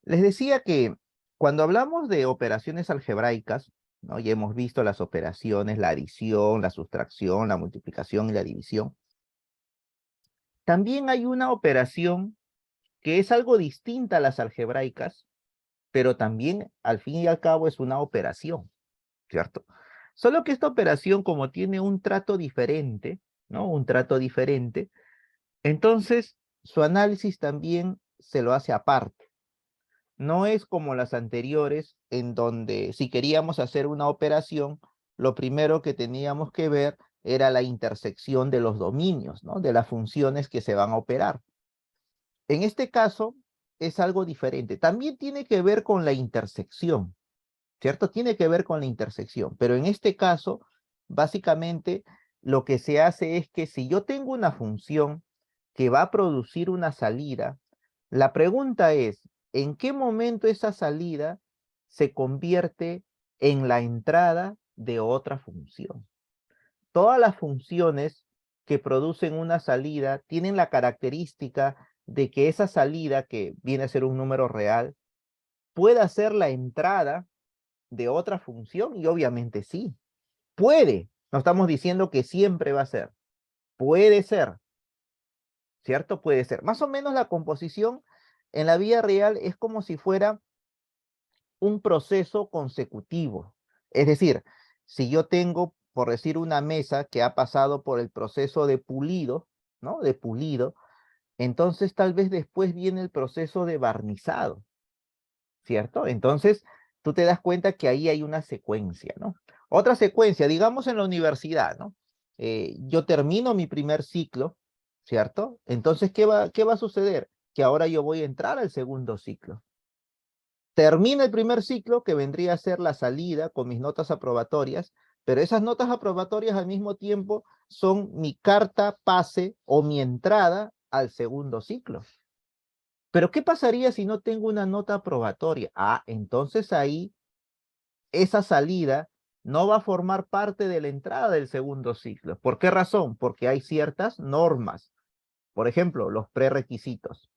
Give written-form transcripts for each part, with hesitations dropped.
Les decía que cuando hablamos de operaciones algebraicas, ¿no? Ya hemos visto las operaciones, la adición, la sustracción, la multiplicación y la división. También hay una operación que es algo distinta a las algebraicas, pero también al fin y al cabo es una operación, ¿cierto? Solo que esta operación, como tiene un trato diferente, ¿no? Un trato diferente, entonces su análisis también se lo hace aparte. No es como las anteriores, en donde si queríamos hacer una operación, lo primero que teníamos que ver era la intersección de los dominios, ¿no? De las funciones que se van a operar. En este caso es algo diferente. También tiene que ver con la intersección, ¿cierto? Tiene que ver con la intersección, pero en este caso, básicamente, lo que se hace es que si yo tengo una función que va a producir una salida, la pregunta es, ¿en qué momento esa salida se convierte en la entrada de otra función? Todas las funciones que producen una salida tienen la característica de que esa salida, que viene a ser un número real, pueda ser la entrada de otra función, y obviamente sí, puede. No estamos diciendo que siempre va a ser. Puede ser, ¿cierto? Puede ser. Más o menos la composición en la vida real es como si fuera un proceso consecutivo. Es decir, si yo tengo, por decir, una mesa que ha pasado por el proceso de pulido, ¿no? De pulido, entonces tal vez después viene el proceso de barnizado, ¿cierto? Entonces tú te das cuenta que ahí hay una secuencia, ¿no? Otra secuencia, digamos en la universidad, ¿no? Yo termino mi primer ciclo, ¿cierto? Entonces, ¿qué va a suceder? Que ahora yo voy a entrar al segundo ciclo. Termina el primer ciclo, que vendría a ser la salida con mis notas aprobatorias, pero esas notas aprobatorias al mismo tiempo son mi carta pase o mi entrada al segundo ciclo. Pero ¿qué pasaría si no tengo una nota aprobatoria? Ah, entonces ahí esa salida no va a formar parte de la entrada del segundo ciclo. ¿Por qué razón? Porque hay ciertas normas. Por ejemplo, los prerequisitos.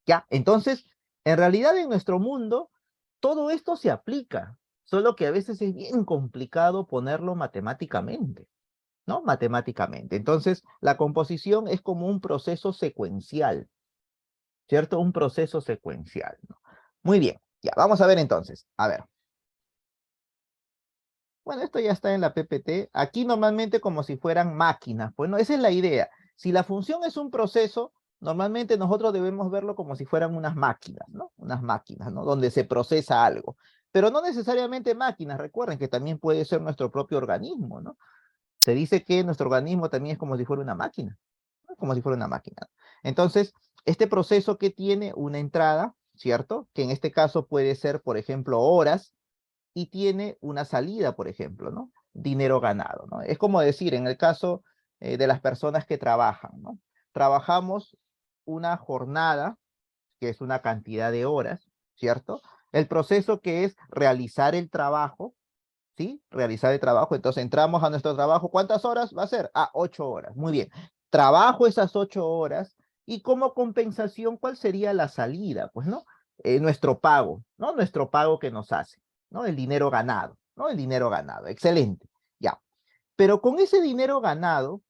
Ya, entonces, en realidad en nuestro mundo, todo esto se aplica, solo que a veces es bien complicado ponerlo matemáticamente, ¿no? Matemáticamente. Entonces, la composición es como un proceso secuencial, ¿cierto? Un proceso secuencial, ¿no? Muy bien, ya, vamos a ver entonces. A ver. Bueno, esto ya está en la PPT. Aquí normalmente como si fueran máquinas. Bueno, esa es la idea. Si la función es un proceso, normalmente nosotros debemos verlo como si fueran unas máquinas, ¿no? Unas máquinas, ¿no? Donde se procesa algo. Pero no necesariamente máquinas. Recuerden que también puede ser nuestro propio organismo, ¿no? Se dice que nuestro organismo también es como si fuera una máquina, ¿no? Como si fuera una máquina. Entonces, este proceso que tiene una entrada, ¿cierto? Que en este caso puede ser, por ejemplo, horas, y tiene una salida, por ejemplo, ¿no? Dinero ganado, ¿no? Es como decir, en el caso de las personas que trabajan, ¿no? Trabajamos una jornada, que es una cantidad de horas, ¿cierto? El proceso que es realizar el trabajo, ¿sí? Realizar el trabajo, entonces entramos a nuestro trabajo, ¿cuántas horas va a ser? Ah, 8 horas, muy bien. Trabajo esas 8 horas y como compensación, ¿cuál sería la salida? Pues, ¿no? Nuestro pago, ¿no? Nuestro pago que nos hace, ¿no? El dinero ganado, ¿no? El dinero ganado, excelente, ya. Pero con ese dinero ganado,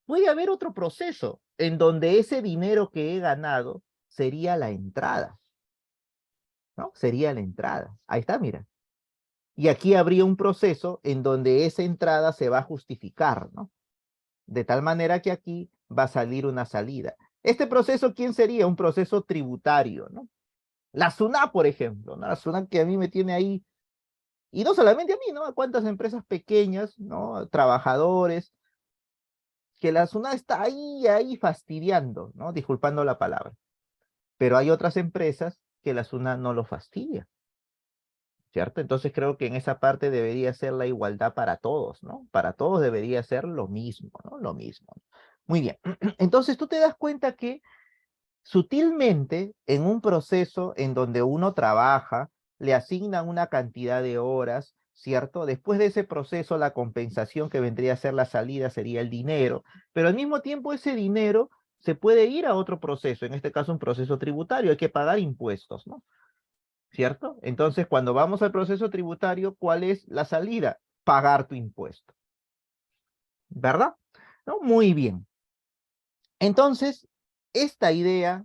puede haber otro proceso en donde ese dinero que he ganado sería la entrada, ¿no? Sería la entrada. Ahí está, mira. Y aquí habría un proceso en donde esa entrada se va a justificar, ¿no? De tal manera que aquí va a salir una salida. Este proceso, ¿quién sería? Un proceso tributario, ¿no? La SUNAT, por ejemplo, ¿no? La SUNAT que a mí me tiene ahí, y no solamente a mí, ¿no? A cuántas empresas pequeñas, ¿no? Trabajadores, que la SUNAT está ahí fastidiando, ¿no? Disculpando la palabra. Pero hay otras empresas que la SUNAT no lo fastidia. ¿Cierto? Entonces creo que en esa parte debería ser la igualdad para todos, ¿no? Para todos debería ser lo mismo, ¿no? Lo mismo. Muy bien. Entonces tú te das cuenta que sutilmente en un proceso en donde uno trabaja, le asignan una cantidad de horas, ¿cierto? Después de ese proceso, la compensación que vendría a ser la salida sería el dinero, pero al mismo tiempo ese dinero se puede ir a otro proceso, en este caso un proceso tributario, hay que pagar impuestos, ¿no? ¿Cierto? Entonces, cuando vamos al proceso tributario, ¿cuál es la salida? Pagar tu impuesto, ¿verdad? ¿No? Muy bien. Entonces, esta idea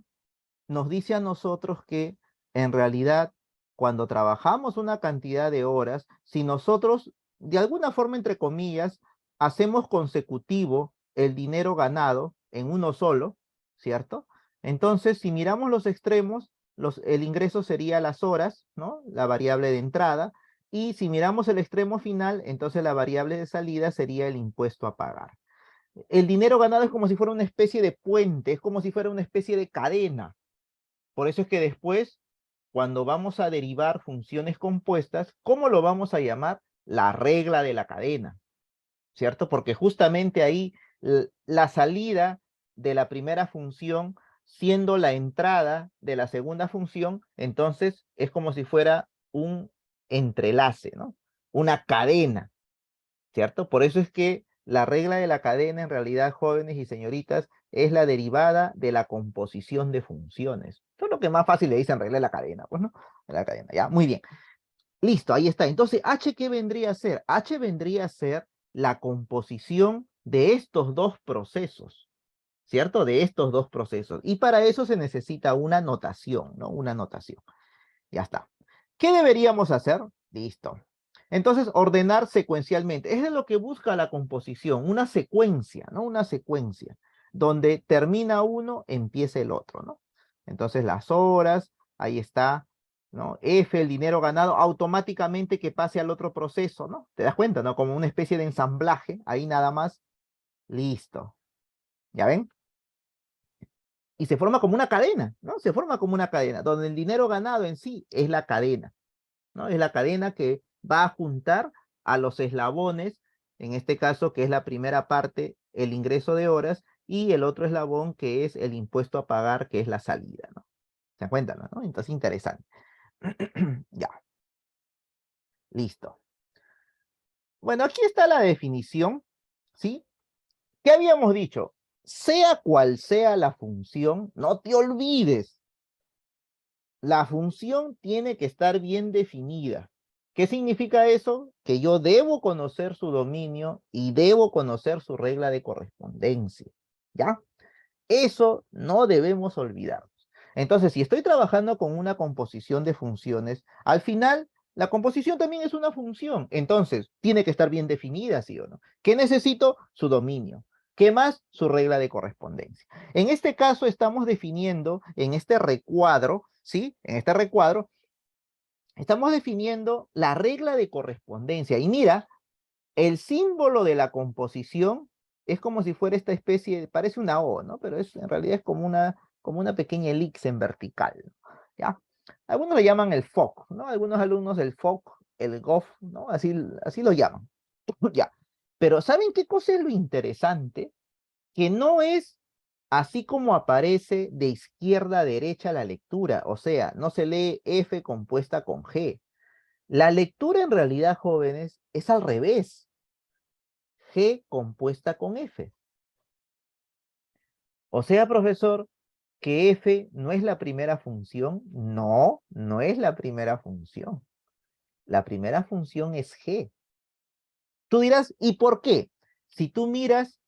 nos dice a nosotros que en realidad cuando trabajamos una cantidad de horas, si nosotros de alguna forma, entre comillas, hacemos consecutivo el dinero ganado en uno solo, ¿cierto? Entonces, si miramos los extremos, el ingreso sería las horas, ¿no? La variable de entrada, y si miramos el extremo final, entonces la variable de salida sería el impuesto a pagar. El dinero ganado es como si fuera una especie de puente, es como si fuera una especie de cadena. Por eso es que después, cuando vamos a derivar funciones compuestas, ¿cómo lo vamos a llamar? La regla de la cadena, ¿cierto? Porque justamente ahí la salida de la primera función siendo la entrada de la segunda función, entonces es como si fuera un entrelace, ¿no? Una cadena, ¿cierto? Por eso es que la regla de la cadena, en realidad, jóvenes y señoritas, es la derivada de la composición de funciones. Eso es lo que más fácil le dicen regla de la cadena, pues, ¿no? De la cadena, ya, muy bien. Listo, ahí está. Entonces, H, ¿qué vendría a ser? H vendría a ser la composición de estos dos procesos, ¿cierto? De estos dos procesos. Y para eso se necesita una notación, ¿no? Una notación. Ya está. ¿Qué deberíamos hacer? Listo. Entonces, ordenar secuencialmente. Es de lo que busca la composición, una secuencia, ¿no? Una secuencia, donde termina uno, empieza el otro, ¿no? Entonces, las horas, ahí está, ¿no? F, el dinero ganado, automáticamente que pase al otro proceso, ¿no? ¿Te das cuenta, no? Como una especie de ensamblaje, ahí nada más, listo. ¿Ya ven? Y se forma como una cadena, ¿no? Se forma como una cadena, donde el dinero ganado en sí es la cadena, ¿no? Es la cadena que va a juntar a los eslabones, en este caso que es la primera parte, el ingreso de horas, y el otro eslabón que es el impuesto a pagar, que es la salida, ¿no? ¿Se dan cuenta, no? Entonces, interesante. Ya, listo. Bueno, aquí está la definición, ¿sí? ¿Qué habíamos dicho? Sea cual sea la función, no te olvides, la función tiene que estar bien definida. ¿Qué significa eso? Que yo debo conocer su dominio y debo conocer su regla de correspondencia. ¿Ya? Eso no debemos olvidarnos. Entonces, si estoy trabajando con una composición de funciones, al final, la composición también es una función. Entonces, tiene que estar bien definida, ¿sí o no? ¿Qué necesito? Su dominio. ¿Qué más? Su regla de correspondencia. En este caso, estamos definiendo en este recuadro, ¿sí? En este recuadro, estamos definiendo la regla de correspondencia. Y mira, el símbolo de la composición es como si fuera esta especie, parece una O, ¿no? Pero en realidad es como una pequeña elipse en vertical, ¿ya? Algunos le llaman el FOC, ¿no? Algunos alumnos el FOC, el GOF, ¿no? Así lo llaman, ya. Pero ¿saben qué cosa es lo interesante? Que no es así como aparece de izquierda a derecha la lectura, o sea, no se lee F compuesta con G. La lectura en realidad, jóvenes, es al revés. G compuesta con F. O sea, profesor, que F no es la primera función. No, no es la primera función. La primera función es G. Tú dirás, ¿y por qué? Si tú miras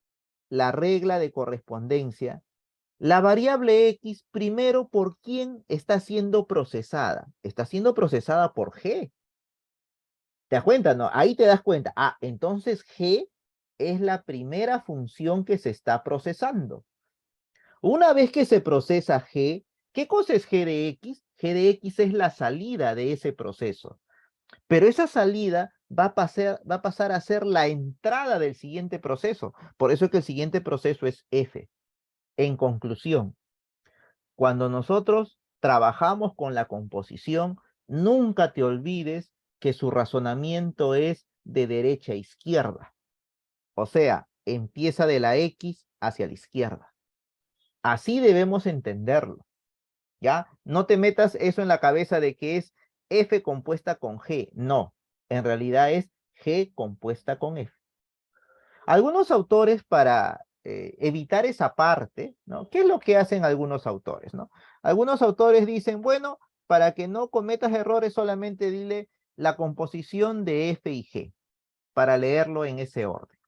la regla de correspondencia, la variable X, primero, ¿por quién está siendo procesada? Está siendo procesada por G. ¿Te das cuenta? No, ahí te das cuenta. Ah, entonces G es la primera función que se está procesando. Una vez que se procesa G, ¿qué cosa es G de X? G de X es la salida de ese proceso. Pero esa salida va a pasar a ser la entrada del siguiente proceso. Por eso es que el siguiente proceso es F. En conclusión, cuando nosotros trabajamos con la composición, nunca te olvides que su razonamiento es de derecha a izquierda. O sea, empieza de la X hacia la izquierda. Así debemos entenderlo, ¿ya? No te metas eso en la cabeza de que es F compuesta con G. No, en realidad es G compuesta con F. Algunos autores para evitar esa parte, ¿no? ¿Qué es lo que hacen algunos autores, ¿no? Algunos autores dicen, bueno, para que no cometas errores, solamente dile la composición de F y G, para leerlo en ese orden.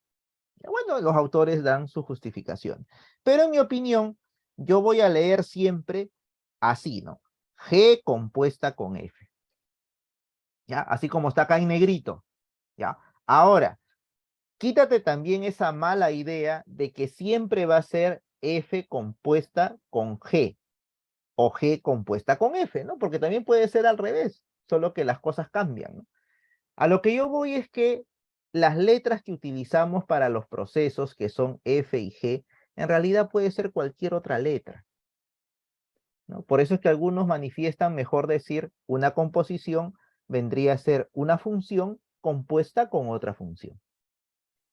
Bueno, los autores dan su justificación. Pero en mi opinión, yo voy a leer siempre así, ¿no? G compuesta con F. ¿Ya? Así como está acá en negrito. ¿Ya? Ahora, quítate también esa mala idea de que siempre va a ser F compuesta con G o G compuesta con F, ¿no? Porque también puede ser al revés, solo que las cosas cambian, ¿no? A lo que yo voy es que las letras que utilizamos para los procesos, que son F y G, en realidad puede ser cualquier otra letra, ¿no? Por eso es que algunos manifiestan mejor decir una composición vendría a ser una función compuesta con otra función.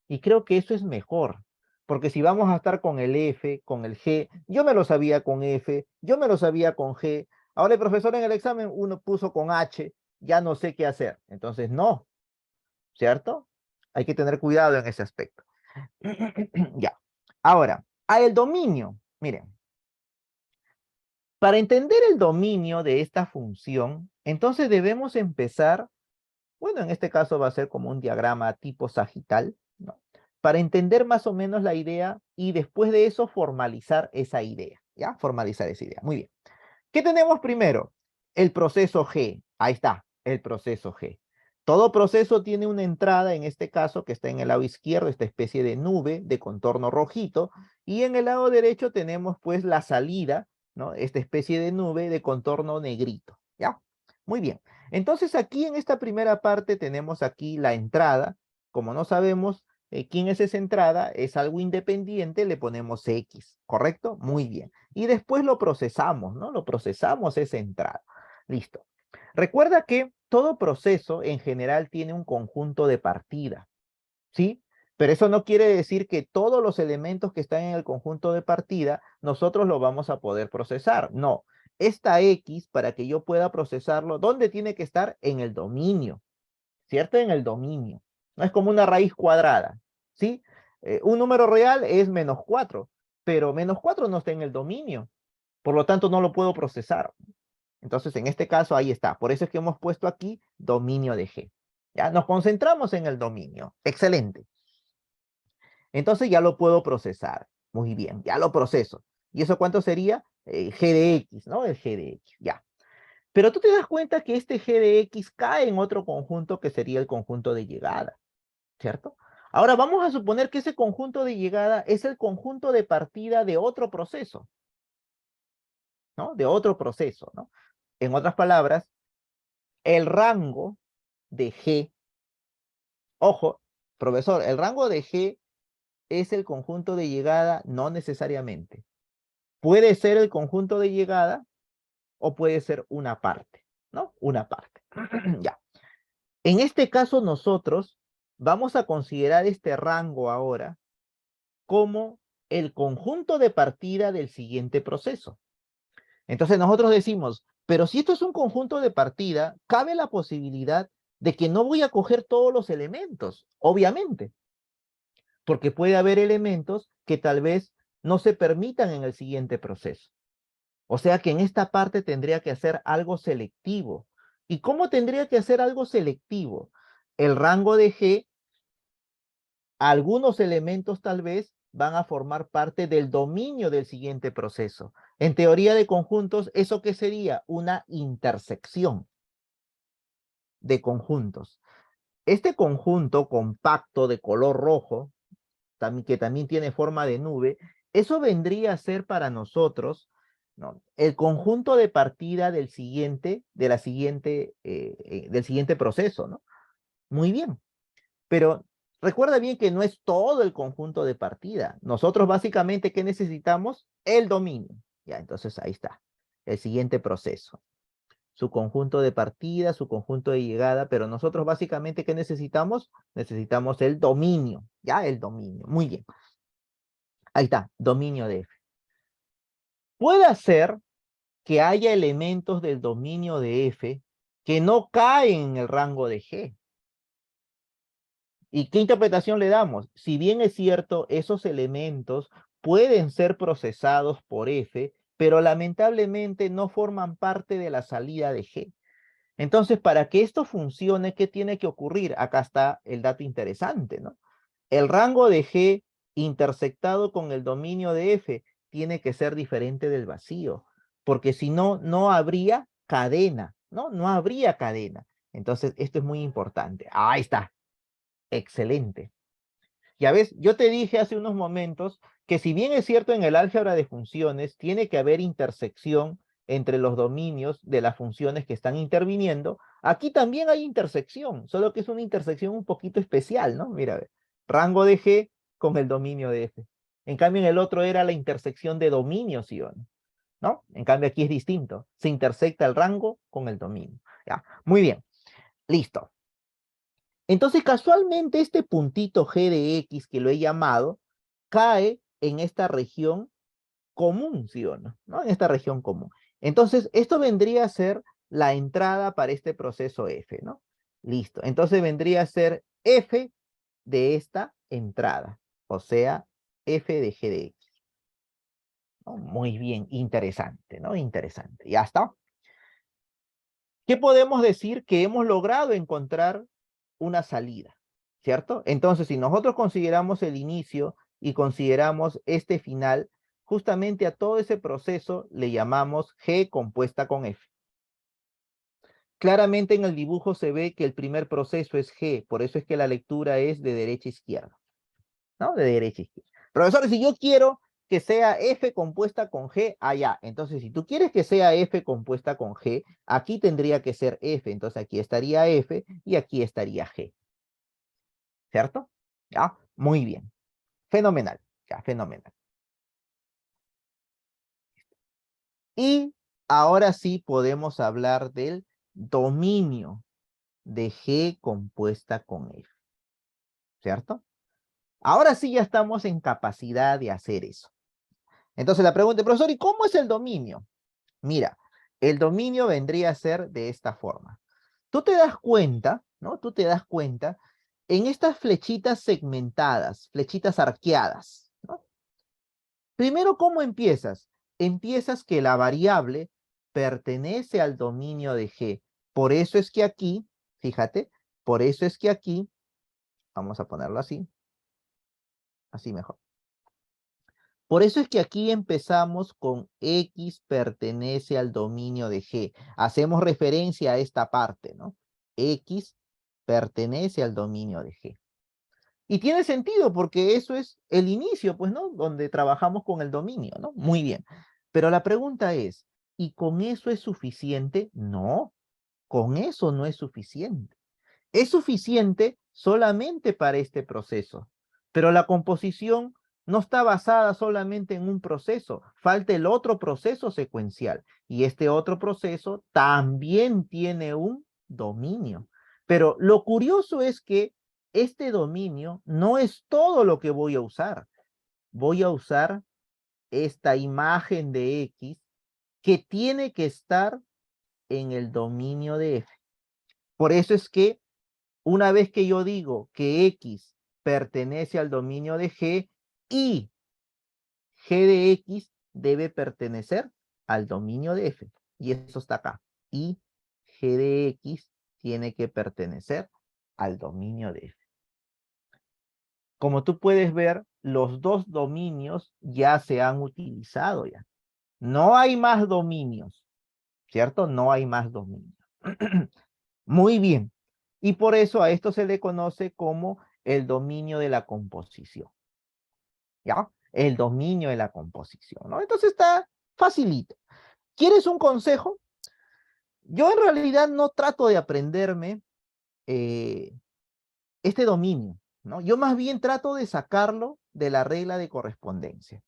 Y creo que eso es mejor, porque si vamos a estar con el F, con el G, yo me lo sabía con F, yo me lo sabía con G, ahora el profesor en el examen uno puso con H, ya no sé qué hacer. Entonces, no, ¿cierto? Hay que tener cuidado en ese aspecto. Ya. Ahora, a el dominio. Miren, para entender el dominio de esta función, entonces debemos empezar, bueno, en este caso va a ser como un diagrama tipo sagital, ¿no? Para entender más o menos la idea y después de eso formalizar esa idea, ¿ya? Formalizar esa idea. Muy bien. ¿Qué tenemos primero? El proceso G. Ahí está, el proceso G. Todo proceso tiene una entrada, en este caso, que está en el lado izquierdo, esta especie de nube de contorno rojito, y en el lado derecho tenemos pues la salida, ¿no? Esta especie de nube de contorno negrito, ¿ya? Muy bien. Entonces aquí en esta primera parte tenemos aquí la entrada. Como no sabemos quién es esa entrada, es algo independiente, le ponemos X, ¿correcto? Muy bien. Y después lo procesamos, ¿no? Lo procesamos esa entrada. Listo. Recuerda que todo proceso en general tiene un conjunto de partida, ¿sí? Pero eso no quiere decir que todos los elementos que están en el conjunto de partida nosotros lo vamos a poder procesar. No. Esta X, para que yo pueda procesarlo, ¿dónde tiene que estar? En el dominio, ¿cierto? En el dominio. No es como una raíz cuadrada, ¿sí? Un número real es -4, pero -4 no está en el dominio. Por lo tanto, no lo puedo procesar. Entonces, en este caso, ahí está. Por eso es que hemos puesto aquí dominio de G. Ya nos concentramos en el dominio. Excelente. Entonces ya lo puedo procesar. Muy bien, ya lo proceso. ¿Y eso cuánto sería? G de X, ¿no? El G de X, ya. Pero tú te das cuenta que este G de X cae en otro conjunto que sería el conjunto de llegada, ¿cierto? Ahora vamos a suponer que ese conjunto de llegada es el conjunto de partida de otro proceso, ¿no? De otro proceso, ¿no? En otras palabras, el rango de G, ojo, profesor, el rango de G es el conjunto de llegada, no necesariamente. Puede ser el conjunto de llegada o puede ser una parte, ¿no? Una parte. Ya. En este caso nosotros vamos a considerar este rango ahora como el conjunto de partida del siguiente proceso. Entonces nosotros decimos, pero si esto es un conjunto de partida, cabe la posibilidad de que no voy a coger todos los elementos, obviamente, porque puede haber elementos que tal vez no se permitan en el siguiente proceso. O sea que en esta parte tendría que hacer algo selectivo. ¿Y cómo tendría que hacer algo selectivo? El rango de G, algunos elementos tal vez van a formar parte del dominio del siguiente proceso. En teoría de conjuntos, ¿eso qué sería? Una intersección de conjuntos. Este conjunto compacto de color rojo, que también tiene forma de nube, eso vendría a ser para nosotros, ¿no? El conjunto de partida del siguiente, del siguiente proceso, ¿no? Muy bien, pero recuerda bien que no es todo el conjunto de partida. Nosotros básicamente, ¿qué necesitamos? El dominio. Ya, entonces ahí está, el siguiente proceso. Su conjunto de partida, su conjunto de llegada, pero nosotros básicamente, ¿qué necesitamos? Necesitamos el dominio, ya, el dominio. Muy bien. Ahí está, dominio de F. Puede ser que haya elementos del dominio de F que no caen en el rango de G. ¿Y qué interpretación le damos? Si bien es cierto, esos elementos pueden ser procesados por F, pero lamentablemente no forman parte de la salida de G. Entonces, para que esto funcione, ¿qué tiene que ocurrir? Acá está el dato interesante, ¿no? El rango de G intersectado con el dominio de F tiene que ser diferente del vacío, porque si no, no habría cadena, ¿no? No habría cadena. Entonces, esto es muy importante. Ahí está. Excelente. Ya ves, yo te dije hace unos momentos que si bien es cierto en el álgebra de funciones, tiene que haber intersección entre los dominios de las funciones que están interviniendo, aquí también hay intersección, solo que es una intersección un poquito especial, ¿no? Mira, a ver, rango de G con el dominio de F. En cambio, en el otro era la intersección de dominios, ¿sí o no? ¿No? En cambio, aquí es distinto. Se intersecta el rango con el dominio. Ya, muy bien. Listo. Entonces, casualmente, este puntito G de X que lo he llamado, cae en esta región común, ¿sí o no? ¿No? En esta región común. Entonces, esto vendría a ser la entrada para este proceso F, ¿no? Listo. Entonces, vendría a ser F de esta entrada, o sea, F de G de X. ¿No? Muy bien, interesante, ¿no? Interesante. Ya está. ¿Qué podemos decir? Que hemos logrado encontrar una salida, ¿cierto? Entonces, si nosotros consideramos el inicio y consideramos este final, justamente a todo ese proceso le llamamos G compuesta con F. Claramente en el dibujo se ve que el primer proceso es G, por eso es que la lectura es de derecha a izquierda, ¿no? De derecha a izquierda. Profesor, si yo quiero que sea F compuesta con G, allá. Entonces, si tú quieres que sea F compuesta con G, aquí tendría que ser F. Entonces, aquí estaría F y aquí estaría G. ¿Cierto? ¿Ya? Muy bien. Fenomenal. Ya, fenomenal. Y ahora sí podemos hablar del dominio de G compuesta con F. ¿Cierto? Ahora sí ya estamos en capacidad de hacer eso. Entonces la pregunta, profesor, ¿y cómo es el dominio? Mira, el dominio vendría a ser de esta forma. Tú te das cuenta, ¿no? Tú te das cuenta en estas flechitas segmentadas, flechitas arqueadas, ¿no? Primero, ¿cómo empiezas? Empiezas que la variable pertenece al dominio de G. Por eso es que aquí, fíjate, por eso es que aquí, vamos a ponerlo así mejor. Por eso es que aquí empezamos con X pertenece al dominio de G. Hacemos referencia a esta parte, ¿no? X pertenece al dominio de G. Y tiene sentido porque eso es el inicio, pues, ¿no? Donde trabajamos con el dominio, ¿no? Muy bien. Pero la pregunta es, ¿y con eso es suficiente? No, con eso no es suficiente. Es suficiente solamente para este proceso, pero la composición no está basada solamente en un proceso, falta el otro proceso secuencial y este otro proceso también tiene un dominio. Pero lo curioso es que este dominio no es todo lo que voy a usar. Voy a usar esta imagen de X que tiene que estar en el dominio de F. Por eso es que una vez que yo digo que X pertenece al dominio de G y G de X debe pertenecer al dominio de F. Y eso está acá. Y G de X tiene que pertenecer al dominio de F. Como tú puedes ver, los dos dominios ya se han utilizado ya. No hay más dominios, ¿cierto? No hay más dominios. Muy bien. Y por eso a esto se le conoce como el dominio de la composición. ¿Ya? El dominio de la composición, ¿no? Entonces está facilito. ¿Quieres un consejo? Yo en realidad no trato de aprenderme eh, este dominio, ¿no? Yo más bien trato de sacarlo de la regla de correspondencia.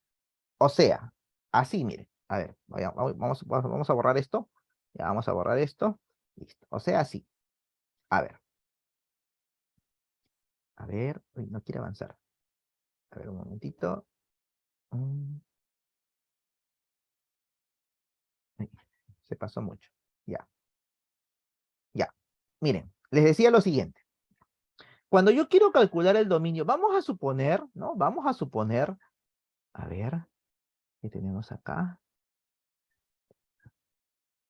O sea, así, mire. A ver, vamos a borrar esto. Ya vamos a borrar esto. Listo. O sea, así. A ver. A ver. Uy, no quiere avanzar. A ver, un momentito. Mm, ay, se pasó mucho. Ya, ya. Miren, les decía lo siguiente. Cuando yo quiero calcular el dominio, vamos a suponer, ¿no? Vamos a suponer, a ver, ¿qué tenemos acá?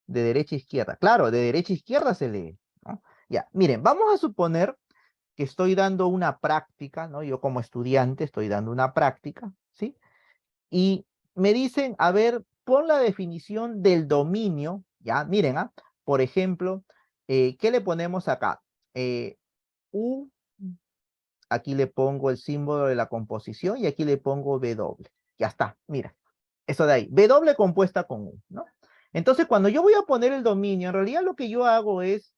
De derecha a izquierda. Claro, de derecha a izquierda se lee, ¿no? Ya, miren, vamos a suponer que estoy dando una práctica, ¿no? Yo como estudiante estoy dando una práctica, ¿sí? Y me dicen, a ver, pon la definición del dominio, ya, miren, ¿ah? Por ejemplo, ¿qué le ponemos acá? U, aquí le pongo el símbolo de la composición y aquí le pongo W. Ya está, mira, eso de ahí. W compuesta con U, ¿no? Entonces, cuando yo voy a poner el dominio, en realidad lo que yo hago es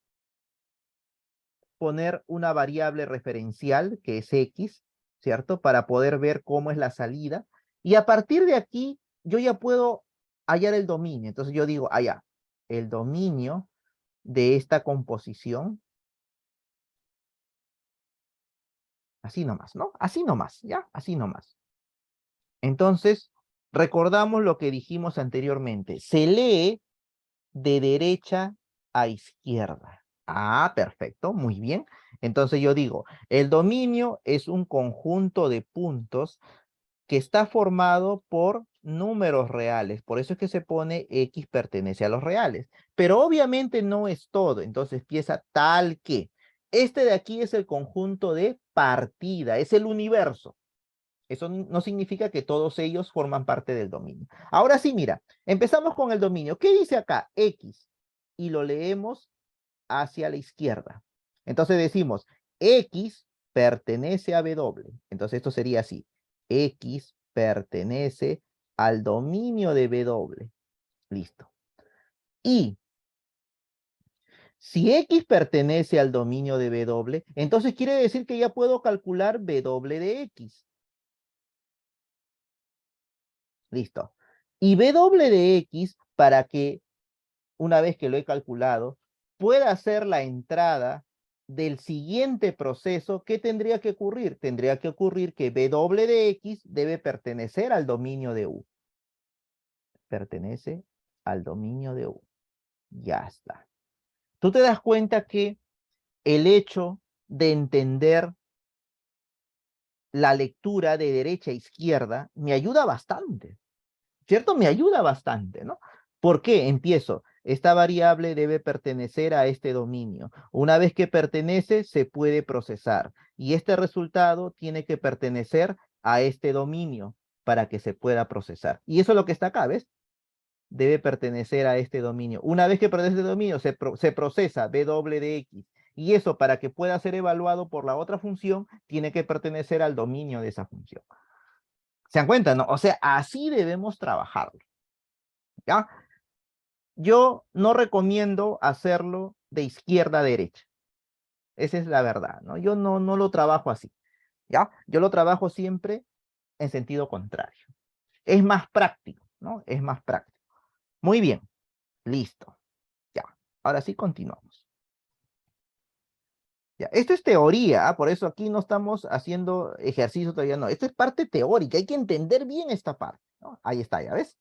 poner una variable referencial, que es X, ¿cierto? Para poder ver cómo es la salida. Y a partir de aquí, yo ya puedo hallar el dominio. Entonces yo digo, allá, el dominio de esta composición, así nomás, ¿no? Así nomás, ¿ya? Así nomás. Entonces, recordamos lo que dijimos anteriormente. Se lee de derecha a izquierda. Ah, perfecto, muy bien. Entonces yo digo, el dominio es un conjunto de puntos que está formado por números reales. Por eso es que se pone X pertenece a los reales. Pero obviamente no es todo. Entonces empieza tal que. Este de aquí es el conjunto de partida, es el universo. Eso no significa que todos ellos forman parte del dominio. Ahora sí, mira, empezamos con el dominio. ¿Qué dice acá? X. Y lo leemos hacia la izquierda. Entonces decimos, X pertenece a W. Entonces esto sería así. X pertenece al dominio de W. Listo. Y si X pertenece al dominio de W, entonces quiere decir que ya puedo calcular W de X. Listo. Y W de X, para que una vez que lo he calculado, pueda hacer la entrada del siguiente proceso, ¿qué tendría que ocurrir? Tendría que ocurrir que W de X debe pertenecer al dominio de U. Pertenece al dominio de U. Ya está. Tú te das cuenta que el hecho de entender la lectura de derecha a izquierda me ayuda bastante. ¿Cierto? Me ayuda bastante, ¿no? ¿Por qué? Empiezo. Esta variable debe pertenecer a este dominio. Una vez que pertenece, se puede procesar. Y este resultado tiene que pertenecer a este dominio para que se pueda procesar. Y eso es lo que está acá, ¿ves? Debe pertenecer a este dominio. Una vez que pertenece a este dominio, se procesa W de X. Y eso, para que pueda ser evaluado por la otra función, tiene que pertenecer al dominio de esa función. ¿Se dan cuenta, no? O sea, así debemos trabajarlo. ¿Ya? Yo no recomiendo hacerlo de izquierda a derecha. Esa es la verdad, ¿no? Yo no lo trabajo así, ¿ya? Yo lo trabajo siempre en sentido contrario. Es más práctico, ¿no? Es más práctico. Muy bien, listo. Ya, ahora sí continuamos. Ya, esto es teoría, ¿ah? Por eso aquí no estamos haciendo ejercicio todavía, no. Esto es parte teórica, hay que entender bien esta parte, ¿no? Ahí está, ¿ya ves?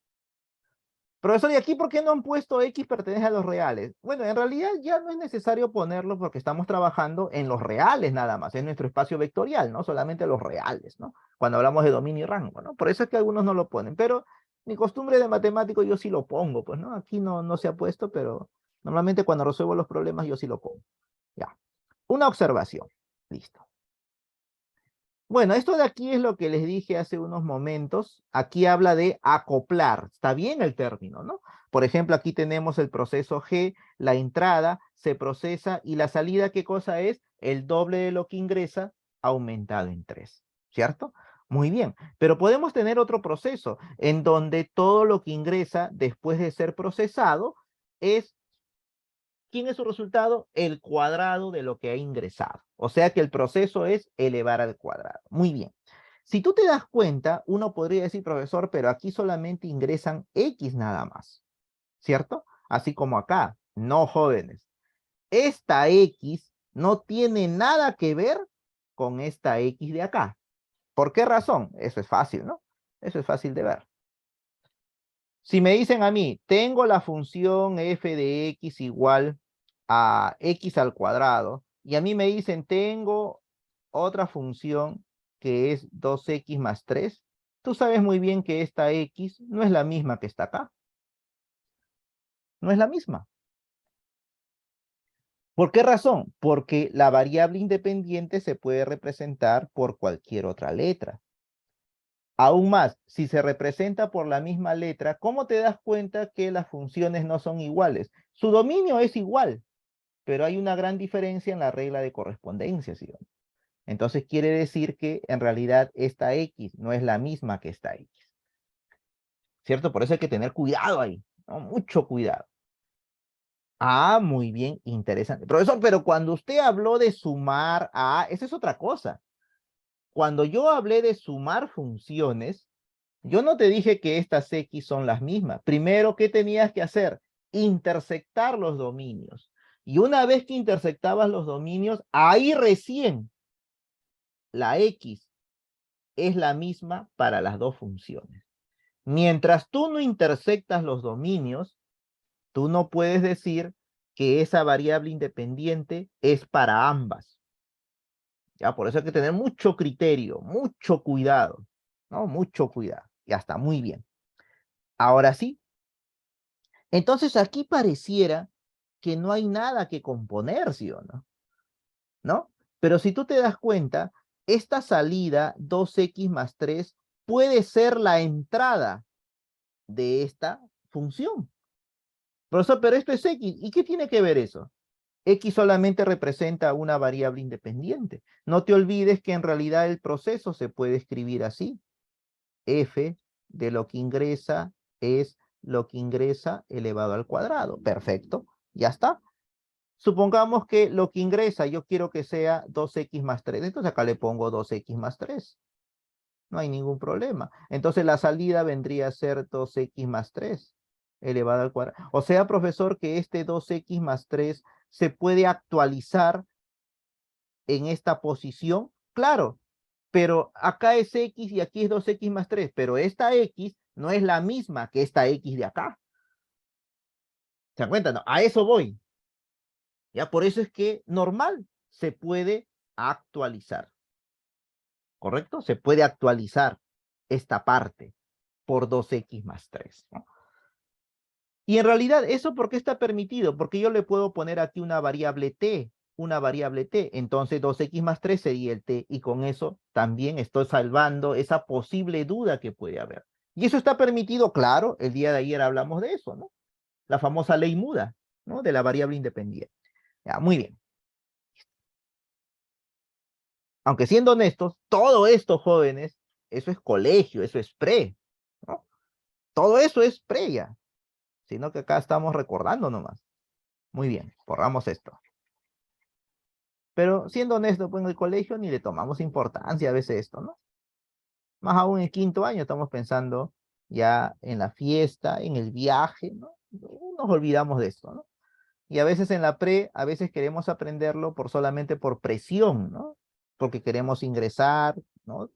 Profesor, ¿y aquí por qué no han puesto X pertenece a los reales? Bueno, en realidad ya no es necesario ponerlo porque estamos trabajando en los reales nada más, en nuestro espacio vectorial, ¿no? Solamente los reales, ¿no? Cuando hablamos de dominio y rango, ¿no? Por eso es que algunos no lo ponen, pero mi costumbre de matemático yo sí lo pongo, pues, ¿no? Aquí no se ha puesto, pero normalmente cuando resuelvo los problemas yo sí lo pongo. Ya. Una observación. Listo. Bueno, esto de aquí es lo que les dije hace unos momentos. Aquí habla de acoplar. Está bien el término, ¿no? Por ejemplo, aquí tenemos el proceso G, la entrada se procesa y la salida, ¿qué cosa es? El doble de lo que ingresa aumentado en 3, ¿cierto? Muy bien, pero podemos tener otro proceso en donde todo lo que ingresa después de ser procesado es ¿quién es su resultado? El cuadrado de lo que ha ingresado. O sea que el proceso es elevar al cuadrado. Muy bien. Si tú te das cuenta, uno podría decir, profesor, pero aquí solamente ingresan X nada más, ¿cierto? Así como acá. No, jóvenes. Esta X no tiene nada que ver con esta X de acá. ¿Por qué razón? Eso es fácil, ¿no? Eso es fácil de ver. Si me dicen a mí, tengo la función f de x igual a x al cuadrado, y a mí me dicen, tengo otra función que es 2x más 3, tú sabes muy bien que esta x no es la misma que está acá. No es la misma. ¿Por qué razón? Porque la variable independiente se puede representar por cualquier otra letra. Aún más, si se representa por la misma letra, ¿cómo te das cuenta que las funciones no son iguales? Su dominio es igual, pero hay una gran diferencia en la regla de correspondencia, ¿sí? Entonces quiere decir que en realidad esta X no es la misma que esta X. ¿Cierto? Por eso hay que tener cuidado ahí, ¿no? Mucho cuidado. Ah, muy bien, interesante. Profesor, pero cuando usted habló de sumar a, esa es otra cosa. Cuando yo hablé de sumar funciones, yo no te dije que estas X son las mismas. Primero, ¿qué tenías que hacer? Intersectar los dominios. Y una vez que intersectabas los dominios, ahí recién la X es la misma para las dos funciones. Mientras tú no intersectas los dominios, tú no puedes decir que esa variable independiente es para ambas. Ya, por eso hay que tener mucho criterio, mucho cuidado, ¿no? Mucho cuidado. Ya está, muy bien. Ahora sí. Entonces aquí pareciera que no hay nada que componer, ¿sí o no? ¿No? Pero si tú te das cuenta, esta salida 2x más 3 puede ser la entrada de esta función. Profesor, pero esto es X. ¿Y qué tiene que ver eso? X solamente representa una variable independiente. No te olvides que en realidad el proceso se puede escribir así. F de lo que ingresa es lo que ingresa elevado al cuadrado. Perfecto, ya está. Supongamos que lo que ingresa yo quiero que sea 2x más 3. Entonces acá le pongo 2x más 3. No hay ningún problema. Entonces la salida vendría a ser 2x más 3 elevado al cuadrado. O sea, profesor, que este 2x más 3 se puede actualizar en esta posición. Claro, pero acá es X y aquí es 2x más 3. Pero esta X no es la misma que esta X de acá. ¿Se dan cuenta? No, a eso voy. ¿Ya? Por eso es que normal se puede actualizar. ¿Correcto? Se puede actualizar esta parte por 2x más 3, ¿no? Y en realidad, ¿eso por qué está permitido? Porque yo le puedo poner aquí una variable t, entonces 2x más 3 sería el t, y con eso también estoy salvando esa posible duda que puede haber. Y eso está permitido, claro, el día de ayer hablamos de eso, ¿no? La famosa ley muda, ¿no? De la variable independiente. Ya, muy bien. Aunque siendo honestos, todo esto, jóvenes, eso es colegio, eso es pre, ¿no? Todo eso es pre ya, sino que acá estamos recordando nomás. Muy bien, borramos esto. Pero siendo honesto, pues en el colegio ni le tomamos importancia a veces esto, ¿no? Más aún en quinto año estamos pensando ya en la fiesta, en el viaje, ¿no? Nos olvidamos de esto, ¿no? Y a veces en la pre, a veces queremos aprenderlo solamente por presión, ¿no? Porque queremos ingresar, ¿no?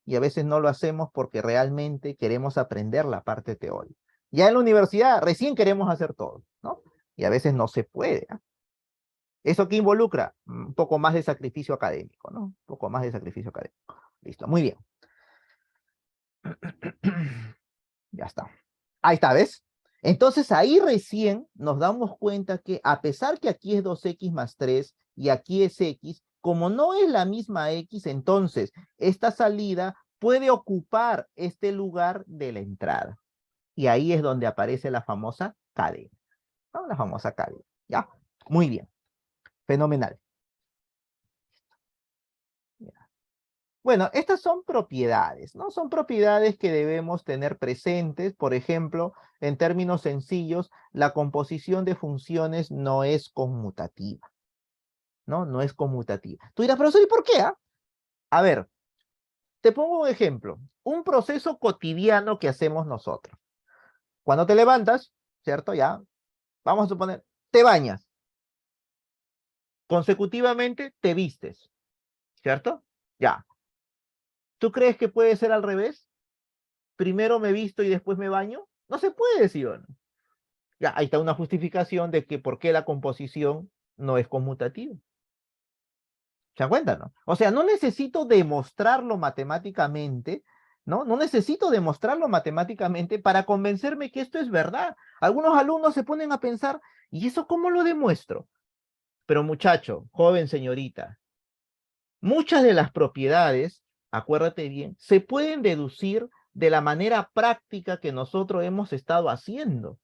Y a veces no lo hacemos porque realmente queremos aprender la parte teórica. Ya en la universidad recién queremos hacer todo, ¿no? Y a veces no se puede, ¿eh? ¿Eso qué involucra? Un poco más de sacrificio académico, ¿no? Un poco más de sacrificio académico. Listo, muy bien. Ya está. Ahí está, ¿ves? Entonces ahí recién nos damos cuenta que a pesar que aquí es 2x más 3 y aquí es x, como no es la misma x, entonces esta salida puede ocupar este lugar de la entrada. Y ahí es donde aparece la famosa cadena, ¿no? La famosa cadena. ¿Ya? Muy bien. Fenomenal. Bueno, estas son propiedades, ¿no? Son propiedades que debemos tener presentes. Por ejemplo, en términos sencillos, la composición de funciones no es conmutativa, ¿no? No es conmutativa. Tú dirás, profesor, ¿y por qué? A ver, te pongo un ejemplo. Un proceso cotidiano que hacemos nosotros. Cuando te levantas, ¿cierto? Ya, vamos a suponer, te bañas. Consecutivamente te vistes, ¿cierto? Ya. ¿Tú crees que puede ser al revés? Primero me visto y después me baño. No se puede, ¿sí o no? Ya, ahí está una justificación de que por qué la composición no es conmutativa. ¿Se dan cuenta, no? O sea, no necesito demostrarlo matemáticamente, ¿no? No necesito demostrarlo matemáticamente para convencerme que esto es verdad. Algunos alumnos se ponen a pensar, ¿y eso cómo lo demuestro? Pero muchacho, joven señorita, muchas de las propiedades, acuérdate bien, se pueden deducir de la manera práctica que nosotros hemos estado haciendo,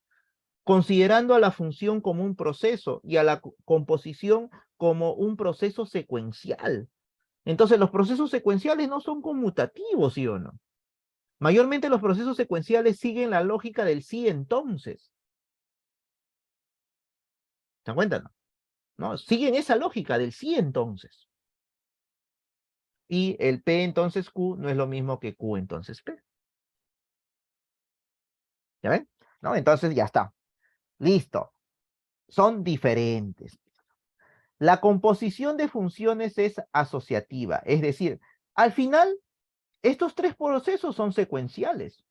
considerando a la función como un proceso y a la composición como un proceso secuencial. Entonces, los procesos secuenciales no son conmutativos, ¿sí o no? Mayormente los procesos secuenciales siguen la lógica del sí entonces. ¿Se dan cuenta, no? ¿No? Siguen esa lógica del sí entonces. Y el P entonces Q no es lo mismo que Q entonces P. ¿Ya ven? ¿No? Entonces ya está. Listo. Son diferentes. La composición de funciones es asociativa. Es decir, al final, estos tres procesos son secuenciales.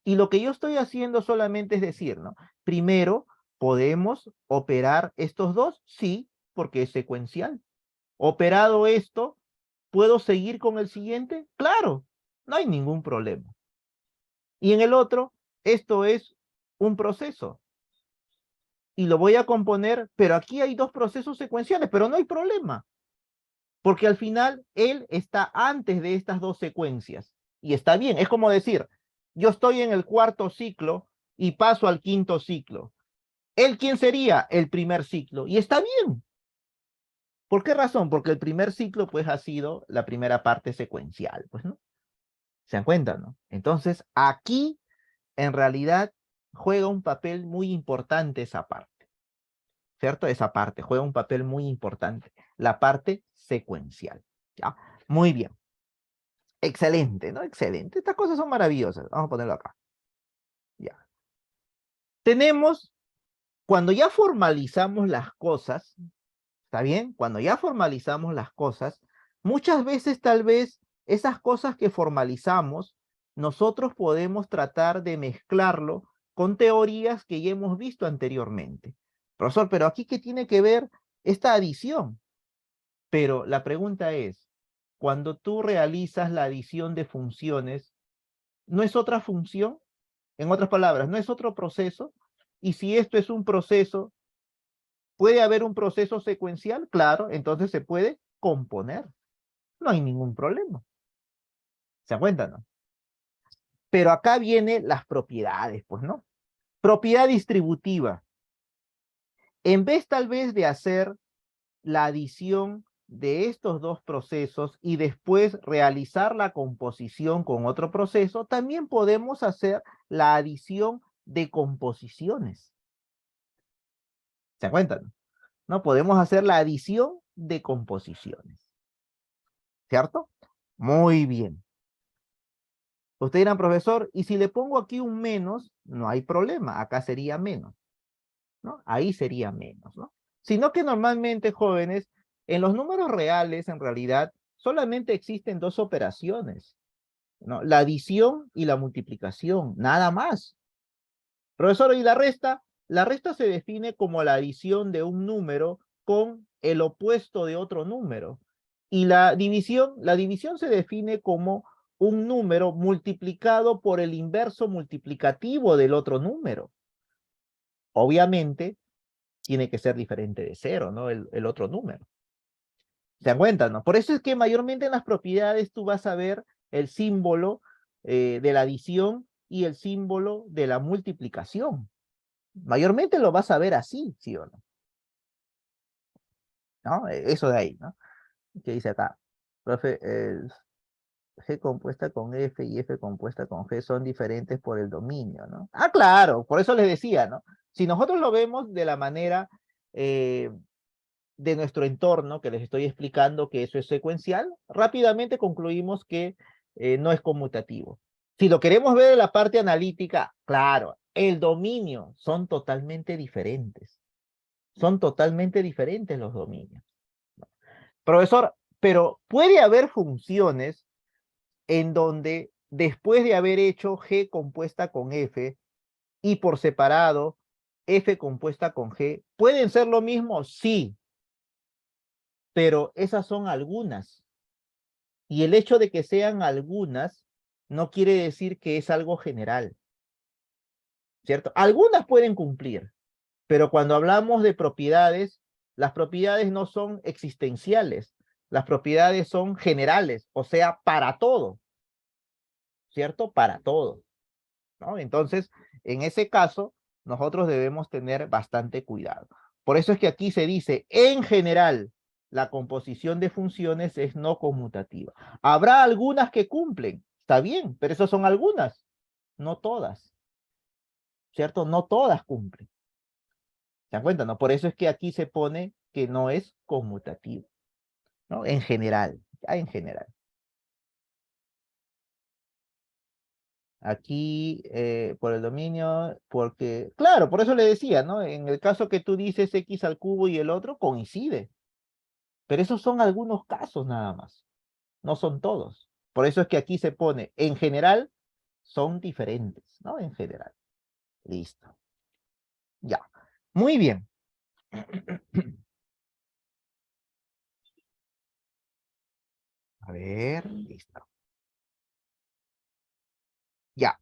Y lo que yo estoy haciendo solamente es decir, ¿no? Primero, ¿podemos operar estos dos? Sí, porque es secuencial. Operado esto, ¿puedo seguir con el siguiente? Claro, no hay ningún problema. Y en el otro, esto es un proceso. Y lo voy a componer, pero aquí hay dos procesos secuenciales, pero no hay problema. Porque al final, él está antes de estas dos secuencias. Y está bien, es como decir, yo estoy en el cuarto ciclo y paso al quinto ciclo. ¿Él quién sería? El primer ciclo. Y está bien. ¿Por qué razón? Porque el primer ciclo, pues, ha sido la primera parte secuencial, pues, ¿no? ¿Se dan cuenta, no? Entonces, aquí, en realidad, juega un papel muy importante esa parte, ¿cierto? Esa parte juega un papel muy importante, la parte secuencial, ¿ya? Muy bien. Excelente, ¿no? Excelente. Estas cosas son maravillosas. Vamos a ponerlo acá. Ya. Tenemos, cuando ya formalizamos las cosas, ¿está bien? Cuando ya formalizamos las cosas, muchas veces tal vez esas cosas que formalizamos, nosotros podemos tratar de mezclarlo con teorías que ya hemos visto anteriormente. Profesor, pero aquí ¿qué tiene que ver esta adición? Pero la pregunta es, cuando tú realizas la adición de funciones, ¿no es otra función? En otras palabras, ¿no es otro proceso? Y si esto es un proceso, ¿puede haber un proceso secuencial? Claro, entonces se puede componer. No hay ningún problema. ¿Se dan cuenta, no? Pero acá vienen las propiedades, pues, ¿no? Propiedad distributiva. En vez tal vez de hacer la adición de estos dos procesos y después realizar la composición con otro proceso, también podemos hacer la adición de composiciones. ¿Se dan cuenta, no? ¿No? Podemos hacer la adición de composiciones. ¿Cierto? Muy bien. Usted dirá, profesor, y si le pongo aquí un menos, no hay problema, acá sería menos, ¿no? Ahí sería menos, ¿no? Sino que normalmente, jóvenes, en los números reales, en realidad, solamente existen dos operaciones, ¿no? La adición y la multiplicación, nada más. Profesor, ¿y la resta? La resta se define como la adición de un número con el opuesto de otro número. Y la división se define como un número multiplicado por el inverso multiplicativo del otro número. Obviamente, tiene que ser diferente de cero, ¿no? El otro número. ¿Se dan cuenta, no? Por eso es que mayormente en las propiedades tú vas a ver el símbolo de la adición y el símbolo de la multiplicación. Mayormente lo vas a ver así, ¿sí o no? ¿No? Eso de ahí, ¿no? ¿Qué dice acá? Profe, G compuesta con F y F compuesta con G son diferentes por el dominio, ¿no? Ah, claro, por eso les decía, ¿no? Si nosotros lo vemos de la manera de nuestro entorno, que les estoy explicando que eso es secuencial, rápidamente concluimos que no es conmutativo. Si lo queremos ver de la parte analítica, claro, el dominio son totalmente diferentes. Son totalmente diferentes los dominios. Profesor, pero puede haber funciones en donde después de haber hecho G compuesta con F y por separado F compuesta con G, ¿pueden ser lo mismo? Sí. pero esas son algunas. Y el hecho de que sean algunas no quiere decir que es algo general, ¿cierto? Algunas pueden cumplir, pero cuando hablamos de propiedades, las propiedades no son existenciales, las propiedades son generales, o sea, para todo, ¿cierto? Para todo, ¿no? Entonces, en ese caso, nosotros debemos tener bastante cuidado. Por eso es que aquí se dice, en general, la composición de funciones es no conmutativa. Habrá algunas que cumplen, está bien, pero esas son algunas, no todas, ¿cierto? No todas cumplen. ¿Se dan cuenta, no? Por eso es que aquí se pone que no es conmutativo, ¿no? En general, ya en general. Aquí, por el dominio, porque, claro, por eso le decía, ¿no? En el caso que tú dices x al cubo y el otro, coincide. Pero esos son algunos casos nada más, no son todos. Por eso es que aquí se pone, en general, son diferentes, ¿no? En general. Listo. Ya. Muy bien. A ver, listo. Ya.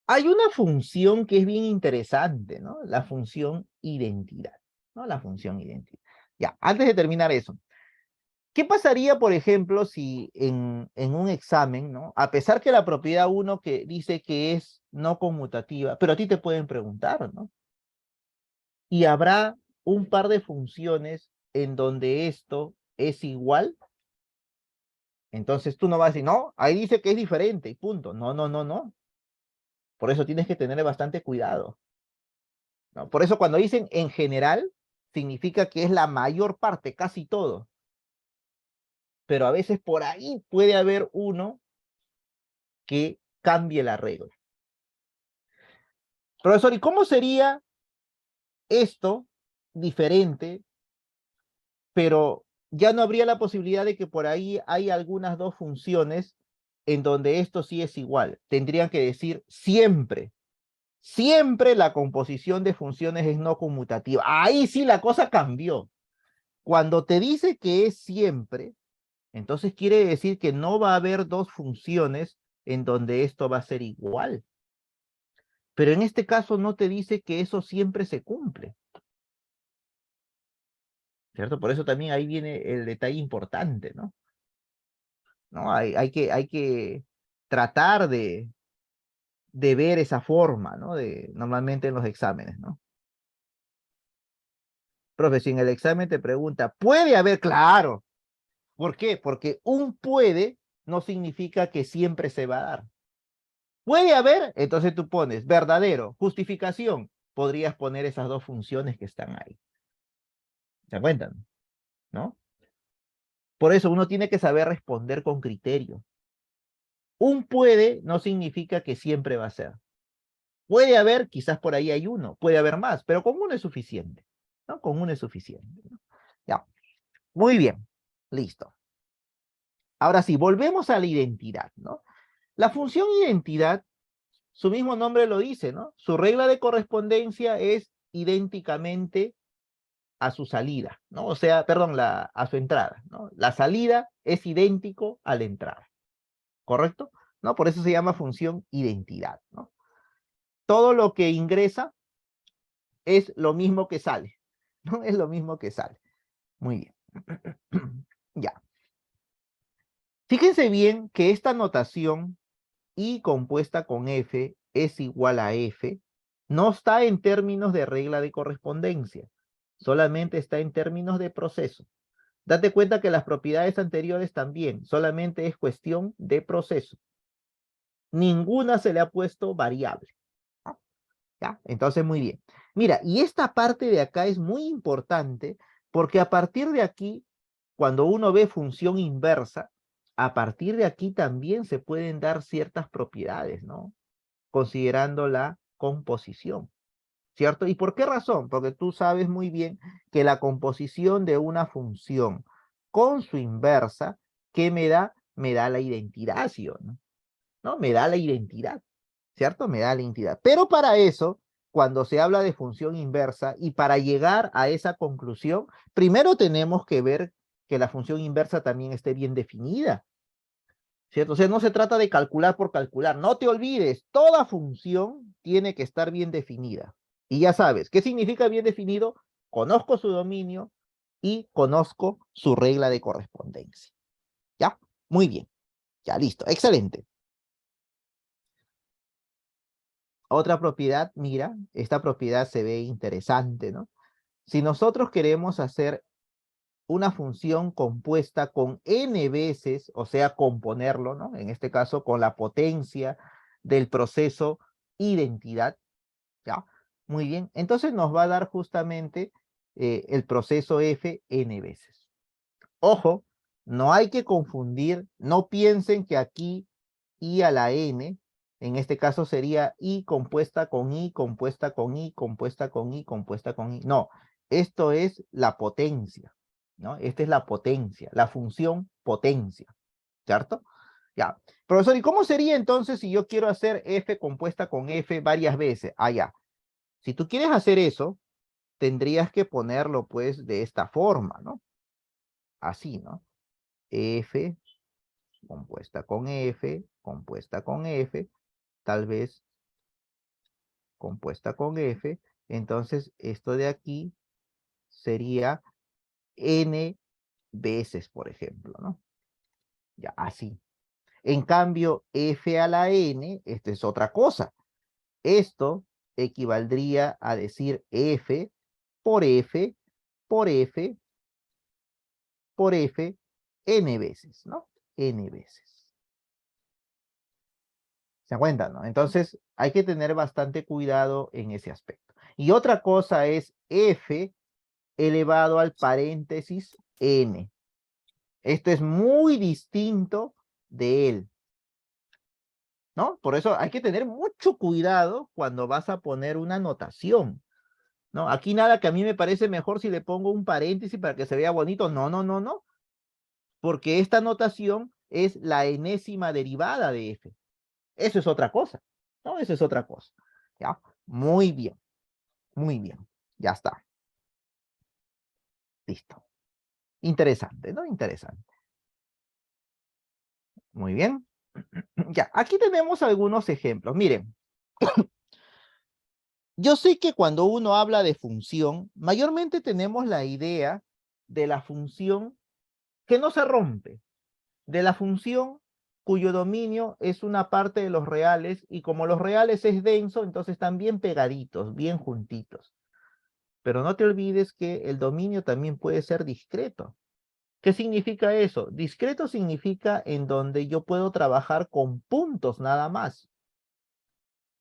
Hay una función que es bien interesante, ¿no? La función identidad, ¿no? La función identidad. Ya, antes de terminar eso, ¿qué pasaría, por ejemplo, si en un examen, ¿no? A pesar que la propiedad 1 que dice que es no conmutativa, pero a ti te pueden preguntar, ¿no? Y habrá un par de funciones en donde esto es igual. Entonces tú no vas a decir, no, ahí dice que es diferente y punto. No, no, no, no. Por eso tienes que tener bastante cuidado, ¿no? Por eso cuando dicen en general, significa que es la mayor parte, casi todo. Pero a veces por ahí puede haber uno que cambie la regla. Profesor, ¿y cómo sería esto diferente, pero ya no habría la posibilidad de que por ahí hay algunas dos funciones en donde esto sí es igual? Tendrían que decir siempre, siempre la composición de funciones es no conmutativa. Ahí sí la cosa cambió. Cuando te dice que es siempre, entonces quiere decir que no va a haber dos funciones en donde esto va a ser igual. Pero en este caso no te dice que eso siempre se cumple, ¿cierto? Por eso también ahí viene el detalle importante, ¿no? ¿No? Hay que tratar de ver esa forma, ¿no? Normalmente en los exámenes, ¿no? Profe, si en el examen te pregunta, ¿puede haber? Claro. ¿Por qué? Porque un puede no significa que siempre se va a dar. ¿Puede haber? Entonces tú pones verdadero, justificación. Podrías poner esas dos funciones que están ahí. ¿Se cuentan? ¿No? Por eso uno tiene que saber responder con criterio. Un puede no significa que siempre va a ser. Puede haber, quizás por ahí hay uno, puede haber más, pero con uno es suficiente, ¿no? Con uno es suficiente, ¿no? Ya, muy bien, listo. Ahora sí, volvemos a la identidad, ¿no? La función identidad, su mismo nombre lo dice, ¿no? Su regla de correspondencia es idénticamente a su salida, ¿no? O sea, perdón, a su entrada, ¿no? La salida es idéntico a la entrada, ¿correcto? ¿No? Por eso se llama función identidad, ¿no? Todo lo que ingresa es lo mismo que sale, ¿no? Es lo mismo que sale. Muy bien. Ya. Fíjense bien que esta notación I compuesta con F es igual a F no está en términos de regla de correspondencia, solamente está en términos de proceso. Date cuenta que las propiedades anteriores también, solamente es cuestión de proceso. Ninguna se le ha puesto variable. ¿Ya? Entonces, muy bien. Mira, y esta parte de acá es muy importante porque a partir de aquí, cuando uno ve función inversa, a partir de aquí también se pueden dar ciertas propiedades, ¿no? Considerando la composición, ¿cierto? ¿Y por qué razón? Porque tú sabes muy bien que la composición de una función con su inversa, ¿qué me da? Me da la identidad, ¿sí o no? ¿No? Me da la identidad, ¿cierto? Me da la identidad. Pero para eso, cuando se habla de función inversa, y para llegar a esa conclusión, primero tenemos que ver que la función inversa también esté bien definida, ¿cierto? O sea, no se trata de calcular por calcular. No te olvides, toda función tiene que estar bien definida. Y ya sabes, ¿qué significa bien definido? Conozco su dominio y conozco su regla de correspondencia. ¿Ya? Muy bien. Ya, listo. Excelente. Otra propiedad, mira, esta propiedad se ve interesante, ¿no? Si nosotros queremos hacer una función compuesta con n veces, o sea, componerlo, ¿no? En este caso, con la potencia del proceso identidad, ¿ya? Muy bien, entonces nos va a dar justamente el proceso f n veces. Ojo, no hay que confundir, no piensen que aquí i a la n, en este caso sería i compuesta con i, compuesta con i, compuesta con i, compuesta con i. No, esto es la potencia, ¿no? Esta es la potencia, la función potencia, ¿cierto? Ya. Profesor, ¿y cómo sería entonces si yo quiero hacer f compuesta con f varias veces? Ah, ya. Si tú quieres hacer eso, tendrías que ponerlo pues de esta forma, ¿no? Así, ¿no? F compuesta con F, tal vez compuesta con F, entonces esto de aquí sería N veces, por ejemplo, ¿no? Ya, así. En cambio, F a la N, esto es otra cosa. Esto equivaldría a decir F por F por F por F N veces, ¿no? N veces. ¿Se dan cuenta, no? Entonces, hay que tener bastante cuidado en ese aspecto. Y otra cosa es F elevado al paréntesis N. Esto es muy distinto de él, ¿no? Por eso hay que tener mucho cuidado cuando vas a poner una notación, ¿no? Aquí nada que a mí me parece mejor si le pongo un paréntesis para que se vea bonito. No, no, no, no. Porque esta notación es la enésima derivada de F. Eso es otra cosa, ¿no? Eso es otra cosa. ¿Ya? Muy bien, muy bien. Ya está. Listo. Interesante, ¿no? Interesante. Muy bien. Ya, aquí tenemos algunos ejemplos. Miren, yo sé que cuando uno habla de función, mayormente tenemos la idea de la función que no se rompe, de la función cuyo dominio es una parte de los reales, y como los reales es denso, entonces están bien pegaditos, bien juntitos. Pero no te olvides que el dominio también puede ser discreto. ¿Qué significa eso? Discreto significa en donde yo puedo trabajar con puntos nada más.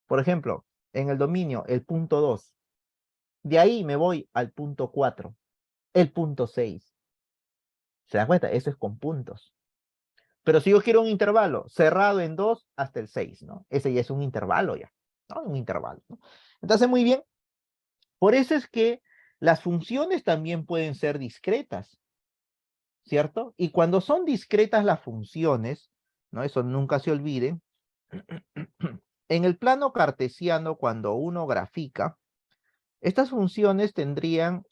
Por ejemplo, en el dominio, el punto 2. De ahí me voy al punto 4, el punto 6. ¿Se dan cuenta? Eso es con puntos. Pero si yo quiero un intervalo cerrado en 2 hasta el 6, ¿no? Ese ya es un intervalo ya, ¿no? Un intervalo, ¿no? Entonces, muy bien. Por eso es que las funciones también pueden ser discretas, ¿cierto? Y cuando son discretas las funciones, ¿no? Eso nunca se olviden. En el plano cartesiano, cuando uno grafica, estas funciones tendrían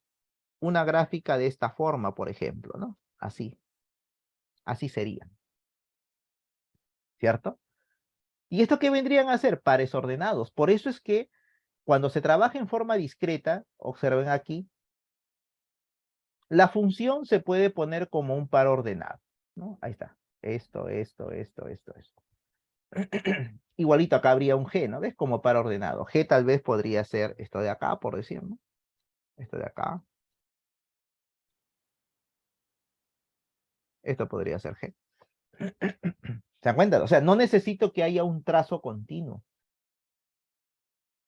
una gráfica de esta forma, por ejemplo, ¿no? Así, así serían, ¿cierto? ¿Y esto qué vendrían a ser? Pares ordenados. Por eso es que cuando se trabaja en forma discreta, observen aquí, la función se puede poner como un par ordenado, ¿no? Ahí está. Esto. Igualito acá habría un G, ¿no? ¿Ves? Como par ordenado. G tal vez podría ser esto de acá, por decir, ¿no? Esto de acá. Esto podría ser G. ¿Se dan cuenta? O sea, no necesito que haya un trazo continuo,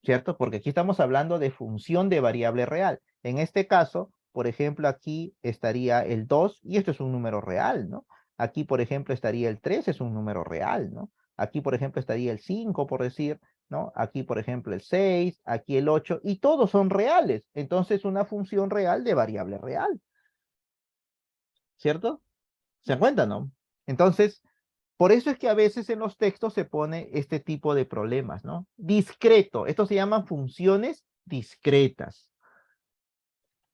¿cierto? Porque aquí estamos hablando de función de variable real. En este caso, por ejemplo, aquí estaría el 2 y esto es un número real, ¿no? Aquí, por ejemplo, estaría el 3, es un número real, ¿no? Aquí, por ejemplo, estaría el 5, por decir, ¿no? Aquí, por ejemplo, el 6, aquí el 8, y todos son reales. Entonces, una función real de variable real, ¿cierto? ¿Se dan cuenta, no? Entonces, Por eso es que a veces en los textos se pone este tipo de problemas, ¿no? Discreto, esto se llaman funciones discretas.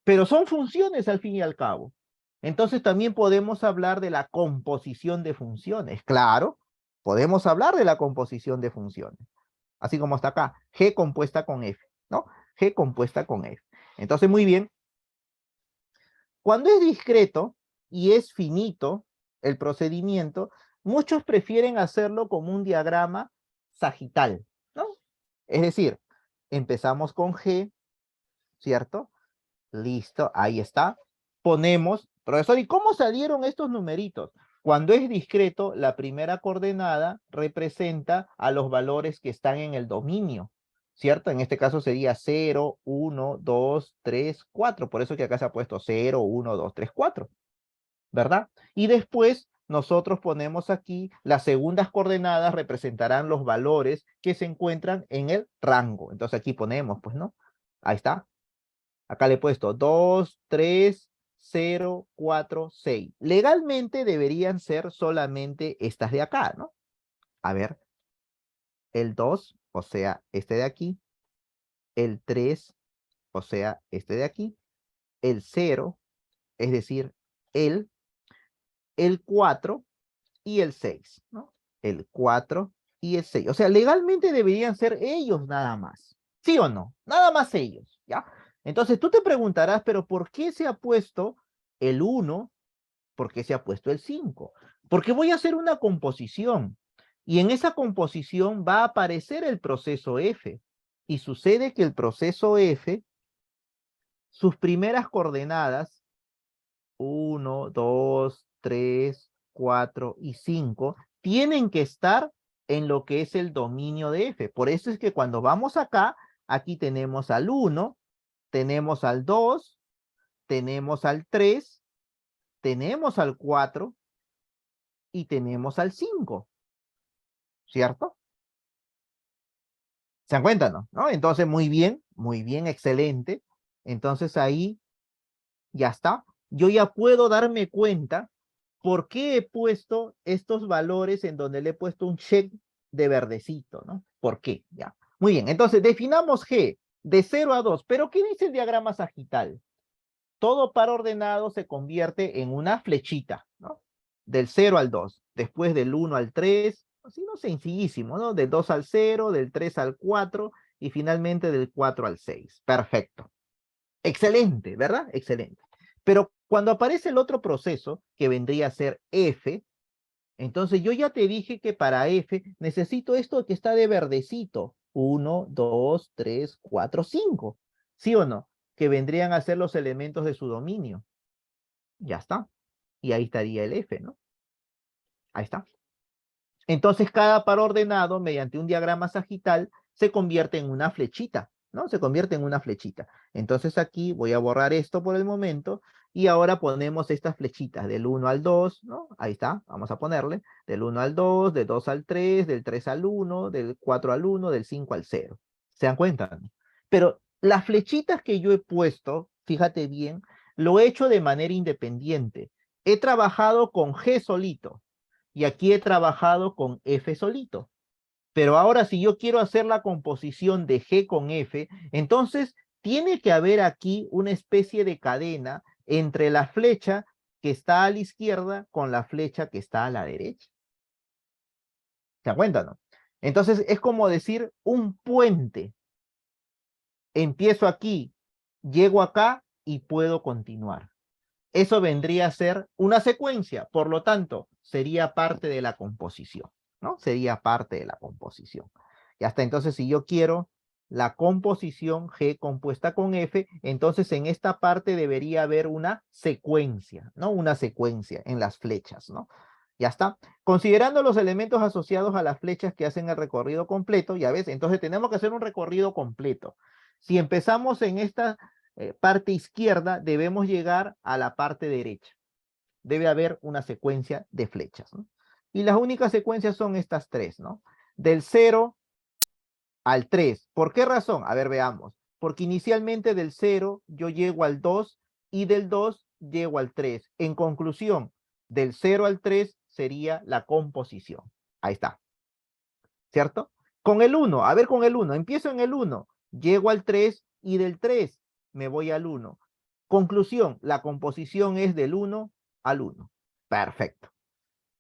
Pero son funciones al fin y al cabo. Entonces también podemos hablar de la composición de funciones. Claro, podemos hablar de la composición de funciones. Así como está acá, G compuesta con F, ¿no? G compuesta con F. Entonces, muy bien. Cuando es discreto y es finito el procedimiento, muchos prefieren hacerlo como un diagrama sagital, ¿no? Es decir, empezamos con G, ¿cierto? Listo, ahí está. Ponemos, profesor, ¿y cómo salieron estos numeritos? Cuando es discreto, la primera coordenada representa a los valores que están en el dominio, ¿cierto? En este caso sería 0, 1, 2, 3, 4. Por eso que acá se ha puesto 0, 1, 2, 3, 4, ¿verdad? Y después nosotros ponemos aquí las segundas coordenadas representarán los valores que se encuentran en el rango. Entonces aquí ponemos, pues, ¿no? Ahí está. Acá le he puesto 2, 3, 0, 4, 6. Legalmente deberían ser solamente estas de acá, ¿no? A ver, el 2, o sea, este de aquí. El 3, o sea, este de aquí. El 0, es decir, el 4 y el 6, ¿no? El 4 y el 6. O sea, legalmente deberían ser ellos nada más. ¿Sí o no? Nada más ellos, ¿ya? Entonces tú te preguntarás, pero ¿por qué se ha puesto el 1? ¿Por qué se ha puesto el 5? Porque voy a hacer una composición y en esa composición va a aparecer el proceso F. Y sucede que el proceso F, sus primeras coordenadas, 1, 2, 3, 4 y 5, tienen que estar en lo que es el dominio de F. Por eso es que cuando vamos acá, aquí tenemos al 1, tenemos al 2, tenemos al 3, tenemos al 4 y tenemos al 5, ¿cierto? ¿Se dan cuenta, no? ¿No? Entonces, muy bien, excelente. Entonces ahí ya está. Yo ya puedo darme cuenta por qué he puesto estos valores en donde le he puesto un check de verdecito, ¿no? ¿Por qué? Ya. Muy bien, entonces definamos G de 0 a 2. ¿Pero qué dice el diagrama sagital? Todo par ordenado se convierte en una flechita, ¿no? Del 0 al 2, después del 1 al 3, así no sencillísimo, ¿no? Del 2 al 0, del 3 al 4 y finalmente del 4 al 6. Perfecto. Excelente, ¿verdad? Excelente. Pero cuando aparece el otro proceso, que vendría a ser F, entonces yo ya te dije que para F necesito esto que está de verdecito. 1, 2, 3, 4, 5. ¿Sí o no? Que vendrían a ser los elementos de su dominio. Ya está. Y ahí estaría el F, ¿no? Ahí está. Entonces cada par ordenado mediante un diagrama sagital se convierte en una flechita, ¿no? Se convierte en una flechita. Entonces aquí voy a borrar esto por el momento y ahora ponemos estas flechitas del 1 al 2, ¿no? Ahí está, vamos a ponerle del 1 al 2, del 2 al 3, del 3 al 1, del 4 al 1, del 5 al 0. ¿Se dan cuenta? ¿No? Pero las flechitas que yo he puesto, fíjate bien, lo he hecho de manera independiente. He trabajado con G solito y aquí he trabajado con F solito. Pero ahora si yo quiero hacer la composición de G con F, entonces tiene que haber aquí una especie de cadena entre la flecha que está a la izquierda con la flecha que está a la derecha. ¿Se dan cuenta, no? Entonces es como decir un puente. Empiezo aquí, llego acá y puedo continuar. Eso vendría a ser una secuencia, por lo tanto, sería parte de la composición, ¿no? Sería parte de la composición. Y hasta entonces, si yo quiero la composición G compuesta con F, entonces en esta parte debería haber una secuencia, ¿no? Una secuencia en las flechas, ¿no? Ya está. Considerando los elementos asociados a las flechas que hacen el recorrido completo, ya ves, entonces tenemos que hacer un recorrido completo. Si empezamos en esta parte izquierda, debemos llegar a la parte derecha. Debe haber una secuencia de flechas, ¿no? Y las únicas secuencias son estas tres, ¿no? Del 0 al 3. ¿Por qué razón? A ver, veamos. Porque inicialmente del 0 yo llego al 2 y del 2 llego al 3. En conclusión, del 0 al 3 sería la composición. Ahí está. ¿Cierto? Con el 1, a ver con el 1, empiezo en el 1, llego al 3 y del 3 me voy al 1. Conclusión, la composición es del 1 al 1. Perfecto.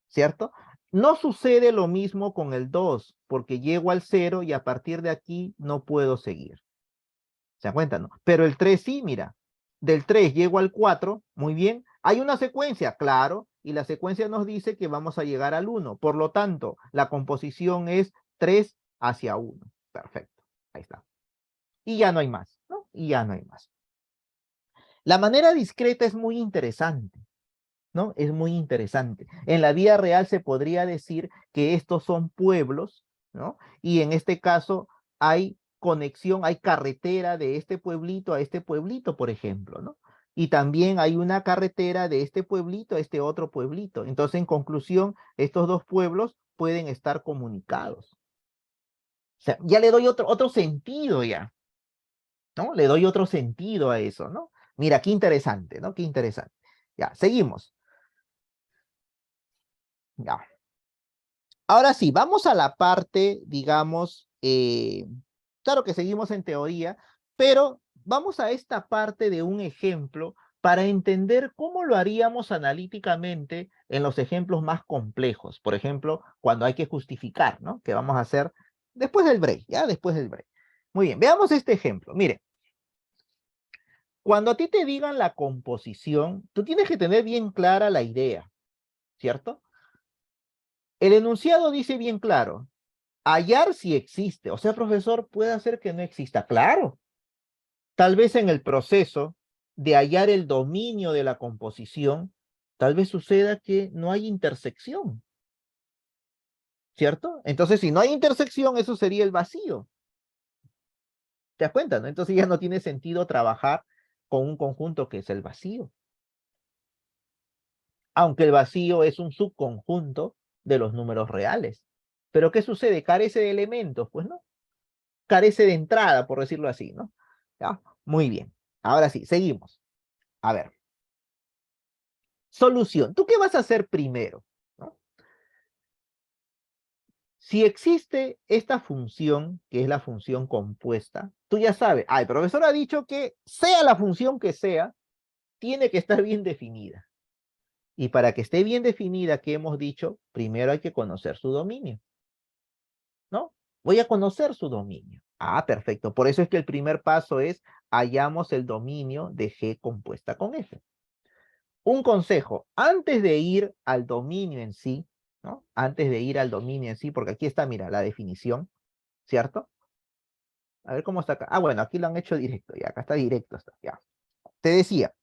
¿Cierto? No sucede lo mismo con el 2, porque llego al 0 y a partir de aquí no puedo seguir. ¿Se dan cuenta, no? Pero el 3 sí, mira. Del 3 llego al 4, muy bien. Hay una secuencia, claro, y la secuencia nos dice que vamos a llegar al 1. Por lo tanto, la composición es 3 hacia 1. Perfecto. Ahí está. Y ya no hay más, ¿no? Y ya no hay más. La manera discreta es muy interesante, ¿no? Es muy interesante. En la vida real se podría decir que estos son pueblos, ¿no? Y en este caso hay conexión, hay carretera de este pueblito a este pueblito, por ejemplo, ¿no? Y también hay una carretera de este pueblito a este otro pueblito. Entonces, en conclusión, estos dos pueblos pueden estar comunicados. O sea, ya le doy otro sentido ya, ¿no? Le doy otro sentido a eso, ¿no? Mira, qué interesante, ¿no? Qué interesante. Ya, seguimos. Ya. Ahora sí, vamos a la parte, digamos, claro que seguimos en teoría, pero vamos a esta parte de un ejemplo para entender cómo lo haríamos analíticamente en los ejemplos más complejos. Por ejemplo, cuando hay que justificar, ¿no? Que vamos a hacer después del break, ¿ya? Después del break. Muy bien, veamos este ejemplo. Mire, cuando a ti te digan la composición, tú tienes que tener bien clara la idea, ¿cierto? El enunciado dice bien claro, hallar si existe. O sea, profesor, puede hacer que no exista. Claro, tal vez en el proceso de hallar el dominio de la composición, tal vez suceda que no hay intersección, ¿cierto? Entonces, si no hay intersección, eso sería el vacío. ¿Te das cuenta, no? Entonces ya no tiene sentido trabajar con un conjunto que es el vacío. Aunque el vacío es un subconjunto de los números reales. Pero ¿qué sucede? Carece de elementos, pues no. Carece de entrada, por decirlo así, ¿no? ¿Ya? Muy bien. Ahora sí, seguimos. A ver. Solución. ¿Tú qué vas a hacer primero? ¿No? Si existe esta función, que es la función compuesta, tú ya sabes, el profesor ha dicho que sea la función que sea, tiene que estar bien definida. Y para que esté bien definida, ¿qué hemos dicho? Primero hay que conocer su dominio, ¿no? Voy a conocer su dominio. Perfecto. Por eso es que el primer paso es hallamos el dominio de G compuesta con F. Un consejo, antes de ir al dominio en sí, ¿no? Antes de ir al dominio en sí, porque aquí está, mira, la definición, ¿cierto? A ver cómo está acá. Bueno, aquí lo han hecho directo, ya, acá está directo, ya. Te decía,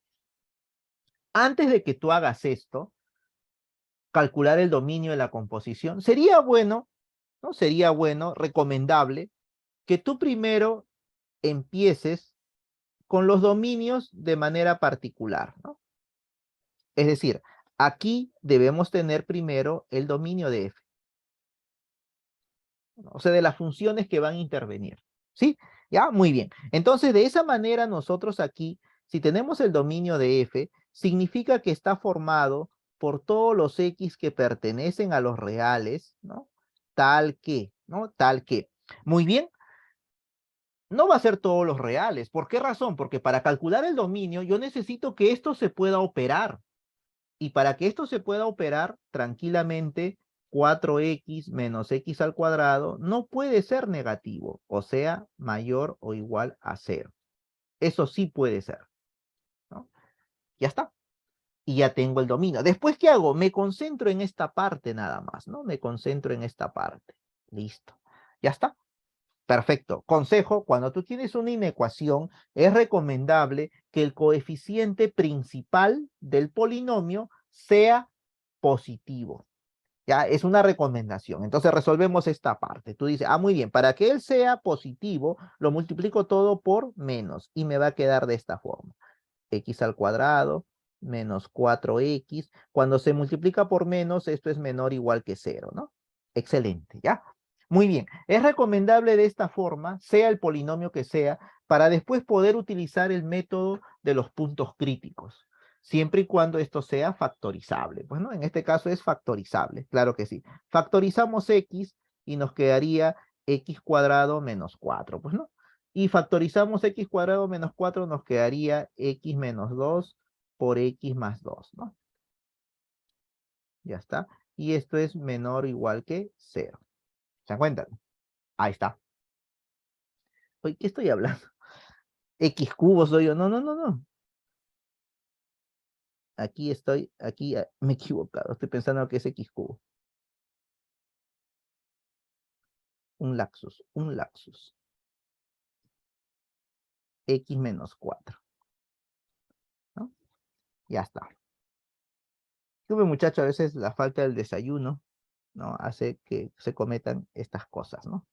antes de que tú hagas esto, calcular el dominio de la composición, sería bueno, ¿no? Sería bueno, recomendable, que tú primero empieces con los dominios de manera particular, ¿no? Es decir, aquí debemos tener primero el dominio de F, ¿no? O sea, de las funciones que van a intervenir, ¿sí? Ya, muy bien. Entonces, de esa manera nosotros aquí, si tenemos el dominio de F, significa que está formado por todos los X que pertenecen a los reales, ¿no? Tal que, ¿no? Tal que. Muy bien. No va a ser todos los reales. ¿Por qué razón? Porque para calcular el dominio yo necesito que esto se pueda operar. Y para que esto se pueda operar tranquilamente, 4x menos x al cuadrado no puede ser negativo, o sea, mayor o igual a 0. Eso sí puede ser, ¿no? Ya está. Y ya tengo el dominio. Después, ¿qué hago? Me concentro en esta parte nada más, ¿no? Me concentro en esta parte. Listo. Ya está. Perfecto. Consejo, cuando tú tienes una inecuación, es recomendable que el coeficiente principal del polinomio sea positivo. Ya, es una recomendación. Entonces resolvemos esta parte. Tú dices, muy bien, para que él sea positivo, lo multiplico todo por menos y me va a quedar de esta forma. X al cuadrado menos 4x. Cuando se multiplica por menos, esto es menor o igual que 0, ¿no? Excelente, ¿ya? Muy bien. Es recomendable de esta forma, sea el polinomio que sea, para después poder utilizar el método de los puntos críticos. Siempre y cuando esto sea factorizable. Pues, ¿no? En este caso es factorizable, claro que sí. Factorizamos x y nos quedaría x cuadrado menos 4, pues, ¿no? Y factorizamos x cuadrado menos 4, nos quedaría x menos 2 por x más 2, ¿no? Ya está. Y esto es menor o igual que 0. ¿Se dan cuenta? Ahí está. Oye, ¿qué estoy hablando? X cubos soy yo. No, no, no, no. Aquí estoy, aquí me he equivocado. Estoy pensando que es X cubo. Un lapsus, un lapsus. X menos 4. ¿No? Ya está. Tuve, muchachos, a veces la falta del desayuno, ¿no? Hace que se cometan estas cosas, ¿no?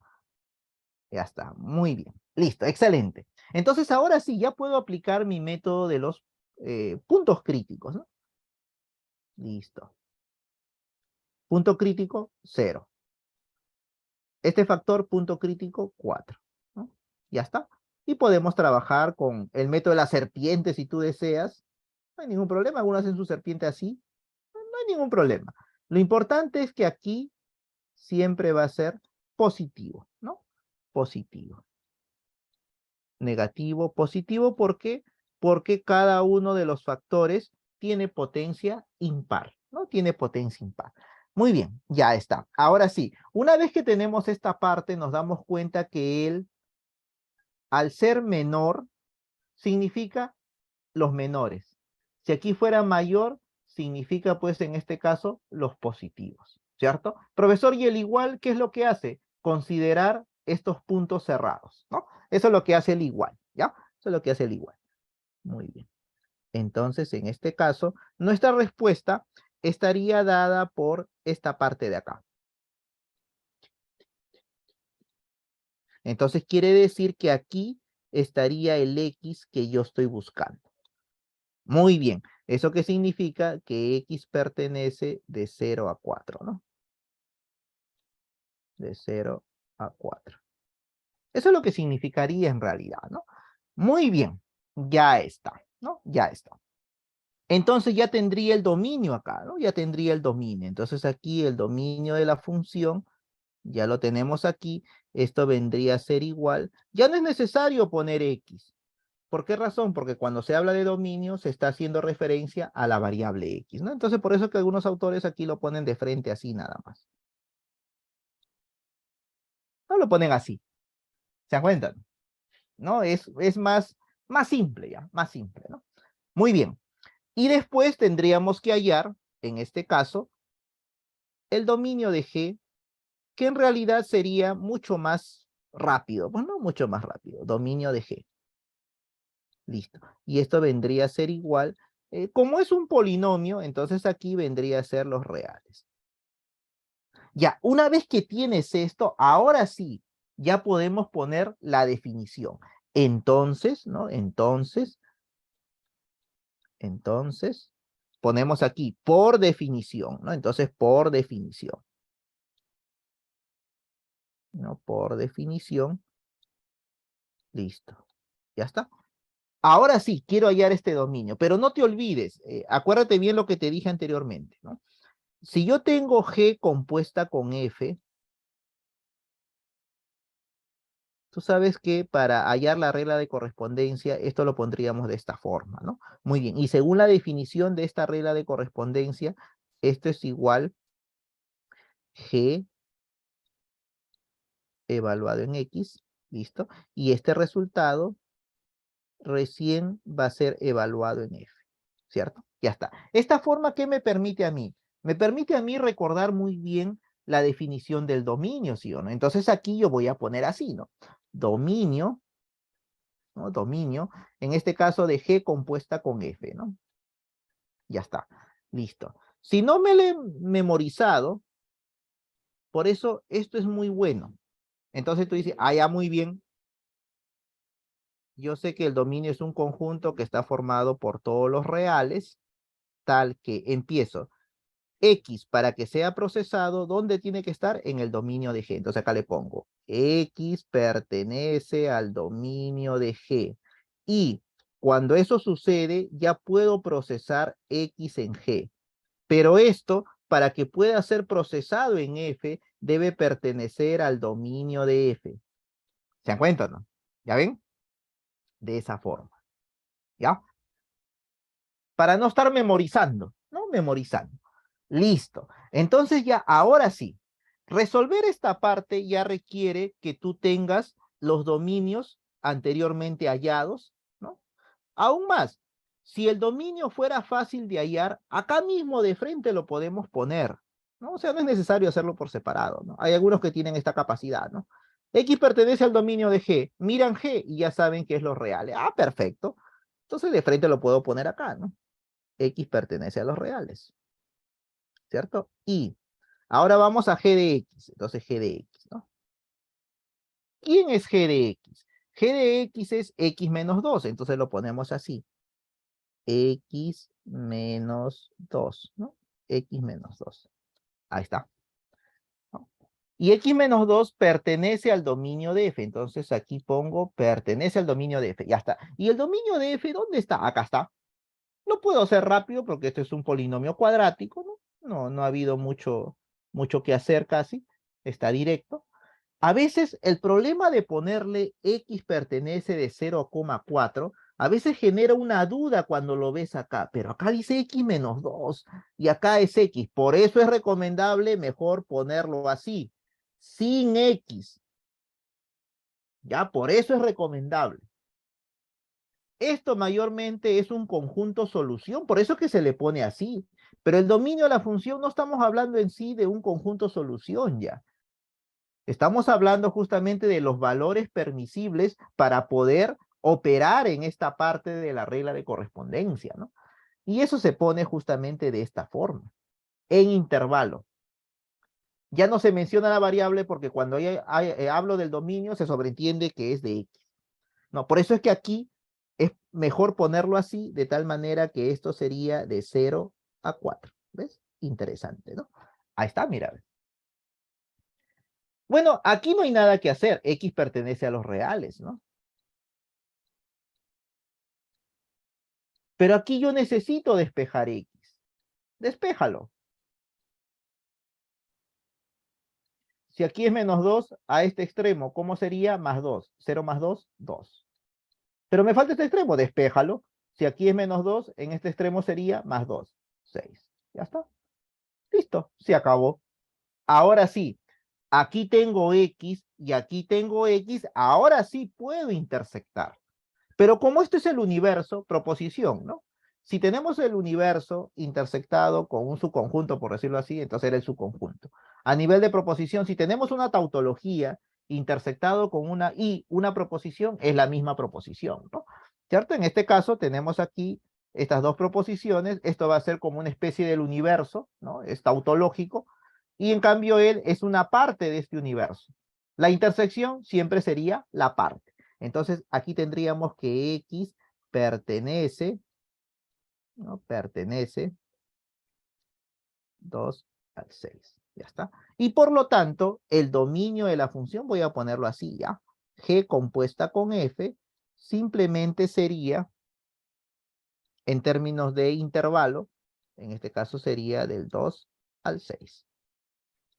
Ya está. Muy bien. Listo, excelente. Entonces, ahora sí, ya puedo aplicar mi método de los puntos críticos, ¿no? Listo. Punto crítico, 0. Este factor, punto crítico, 4. ¿No? Ya está. Y podemos trabajar con el método de la serpiente si tú deseas. No hay ningún problema. Algunos hacen su serpiente así. No hay ningún problema. Lo importante es que aquí siempre va a ser positivo, ¿no? Positivo. Negativo, positivo. ¿Por qué? Porque cada uno de los factores tiene potencia impar, ¿no? Tiene potencia impar. Muy bien, ya está. Ahora sí, una vez que tenemos esta parte, nos damos cuenta que él, al ser menor, significa los menores. Si aquí fuera mayor, significa pues en este caso los positivos, ¿cierto? Profesor, y el igual, ¿qué es lo que hace? Considerar estos puntos cerrados, ¿no? Eso es lo que hace el igual, ¿ya? Eso es lo que hace el igual. Muy bien. Entonces, en este caso, nuestra respuesta estaría dada por esta parte de acá. Entonces, quiere decir que aquí estaría el X que yo estoy buscando. Muy bien. ¿Eso qué significa? Que X pertenece de 0 a 4, ¿no? De 0 a 4. Eso es lo que significaría en realidad, ¿no? Muy bien. Ya está, ¿no? Ya está. Entonces ya tendría el dominio acá, ¿no? Ya tendría el dominio. Entonces aquí el dominio de la función, ya lo tenemos aquí. Esto vendría a ser igual. Ya no es necesario poner X. ¿Por qué razón? Porque cuando se habla de dominio se está haciendo referencia a la variable X, ¿no? Entonces por eso que algunos autores aquí lo ponen de frente así nada más. No lo ponen así. ¿Se dan cuenta? ¿No? Es más simple ya, más simple, ¿no? Muy bien. Y después tendríamos que hallar, en este caso, el dominio de G, que en realidad sería mucho más rápido. Bueno, mucho más rápido. Dominio de G. Listo. Y esto vendría a ser igual. Como es un polinomio, entonces aquí vendría a ser los reales. Ya, una vez que tienes esto, ahora sí, ya podemos poner la definición. Entonces, ¿no? Entonces, ponemos aquí por definición, ¿no? Entonces, por definición, ¿no? Por definición, listo. Ya está. Ahora sí, quiero hallar este dominio, pero no te olvides, acuérdate bien lo que te dije anteriormente, ¿no? Si yo tengo G compuesta con F, tú sabes que para hallar la regla de correspondencia, esto lo pondríamos de esta forma, ¿no? Muy bien, y según la definición de esta regla de correspondencia, esto es igual G evaluado en X, ¿listo? Y este resultado recién va a ser evaluado en F, ¿cierto? Ya está. Esta forma, ¿qué me permite a mí? Me permite a mí recordar muy bien la definición del dominio, ¿sí o no? Entonces aquí yo voy a poner así, ¿no? Dominio, ¿no? Dominio, en este caso de G compuesta con F, ¿no? Ya está, listo. Si no me lo he memorizado, por eso esto es muy bueno. Entonces tú dices, ah, ya muy bien, yo sé que el dominio es un conjunto que está formado por todos los reales, tal que empiezo X para que sea procesado, ¿dónde tiene que estar? En el dominio de G. Entonces acá le pongo X pertenece al dominio de G. Y Cuando eso sucede, ya puedo procesar X en G. Pero esto, para que pueda ser procesado en F, debe pertenecer al dominio de F. ¿Se dan cuenta, no? ¿Ya ven? De esa forma. ¿Ya? Para no estar memorizando, ¿no? Memorizando. Listo. Entonces ya, ahora sí, resolver esta parte ya requiere que tú tengas los dominios anteriormente hallados, ¿no? Aún más, si el dominio fuera fácil de hallar, acá mismo de frente lo podemos poner, ¿no? O sea, no es necesario hacerlo por separado, ¿no? Hay algunos que tienen esta capacidad, ¿no? X pertenece al dominio de G, miran G y ya saben qué es lo real. Ah, perfecto. Entonces de frente lo puedo poner acá, ¿no? X pertenece a los reales, ¿cierto? Y ahora vamos a G de X, entonces G de X, ¿no? ¿Quién es G de X? G de X es X menos 2, entonces lo ponemos así. X menos 2, ¿no? X menos 2. Ahí está, ¿no? Y X menos 2 pertenece al dominio de F, entonces aquí pongo pertenece al dominio de F, ya está. ¿Y el dominio de F dónde está? Acá está. No puedo hacer rápido porque esto es un polinomio cuadrático, ¿no? No ha habido mucho que hacer casi, está directo. A veces el problema de ponerle X pertenece de 0,4, a veces genera una duda cuando lo ves acá, pero acá dice X menos 2 y acá es X. Por eso es recomendable mejor ponerlo así, sin X. Ya, por eso es recomendable. Esto mayormente es un conjunto solución, por eso es que se le pone así. Pero el dominio de la función no estamos hablando en sí de un conjunto solución ya. Estamos hablando justamente de los valores permisibles para poder operar en esta parte de la regla de correspondencia, ¿no? Y eso se pone justamente de esta forma, en intervalo. Ya no se menciona la variable porque cuando hablo del dominio se sobreentiende que es de X. No, por eso es que aquí es mejor ponerlo así, de tal manera que esto sería de 0 a 4. ¿Ves? Interesante, ¿no? Ahí está, mira. Bueno, aquí no hay nada que hacer. X pertenece a los reales, ¿no? Pero aquí yo necesito despejar X. Despéjalo. Si aquí es menos 2, a este extremo, ¿cómo sería? Más 2. 0 más 2, 2. Pero me falta este extremo, despéjalo. Si aquí es menos 2, en este extremo sería más 2, 6. Ya está. Listo, se acabó. Ahora sí, aquí tengo X y aquí tengo X, ahora sí puedo intersectar. Pero como esto es el universo, proposición, ¿no? Si tenemos el universo intersectado con un subconjunto, por decirlo así, entonces era el subconjunto. A nivel de proposición, si tenemos una tautología intersectado con una proposición, es la misma proposición, ¿no? ¿Cierto? En este caso tenemos aquí estas dos proposiciones, esto va a ser como una especie del universo, ¿no? Es tautológico, y en cambio él es una parte de este universo. La intersección siempre sería la parte. Entonces, aquí tendríamos que X pertenece, ¿no? Pertenece 2 al 6. Ya está. Y por lo tanto, el dominio de la función, voy a ponerlo así, ¿ya? G compuesta con F, simplemente sería, en términos de intervalo, en este caso sería del 2 al 6.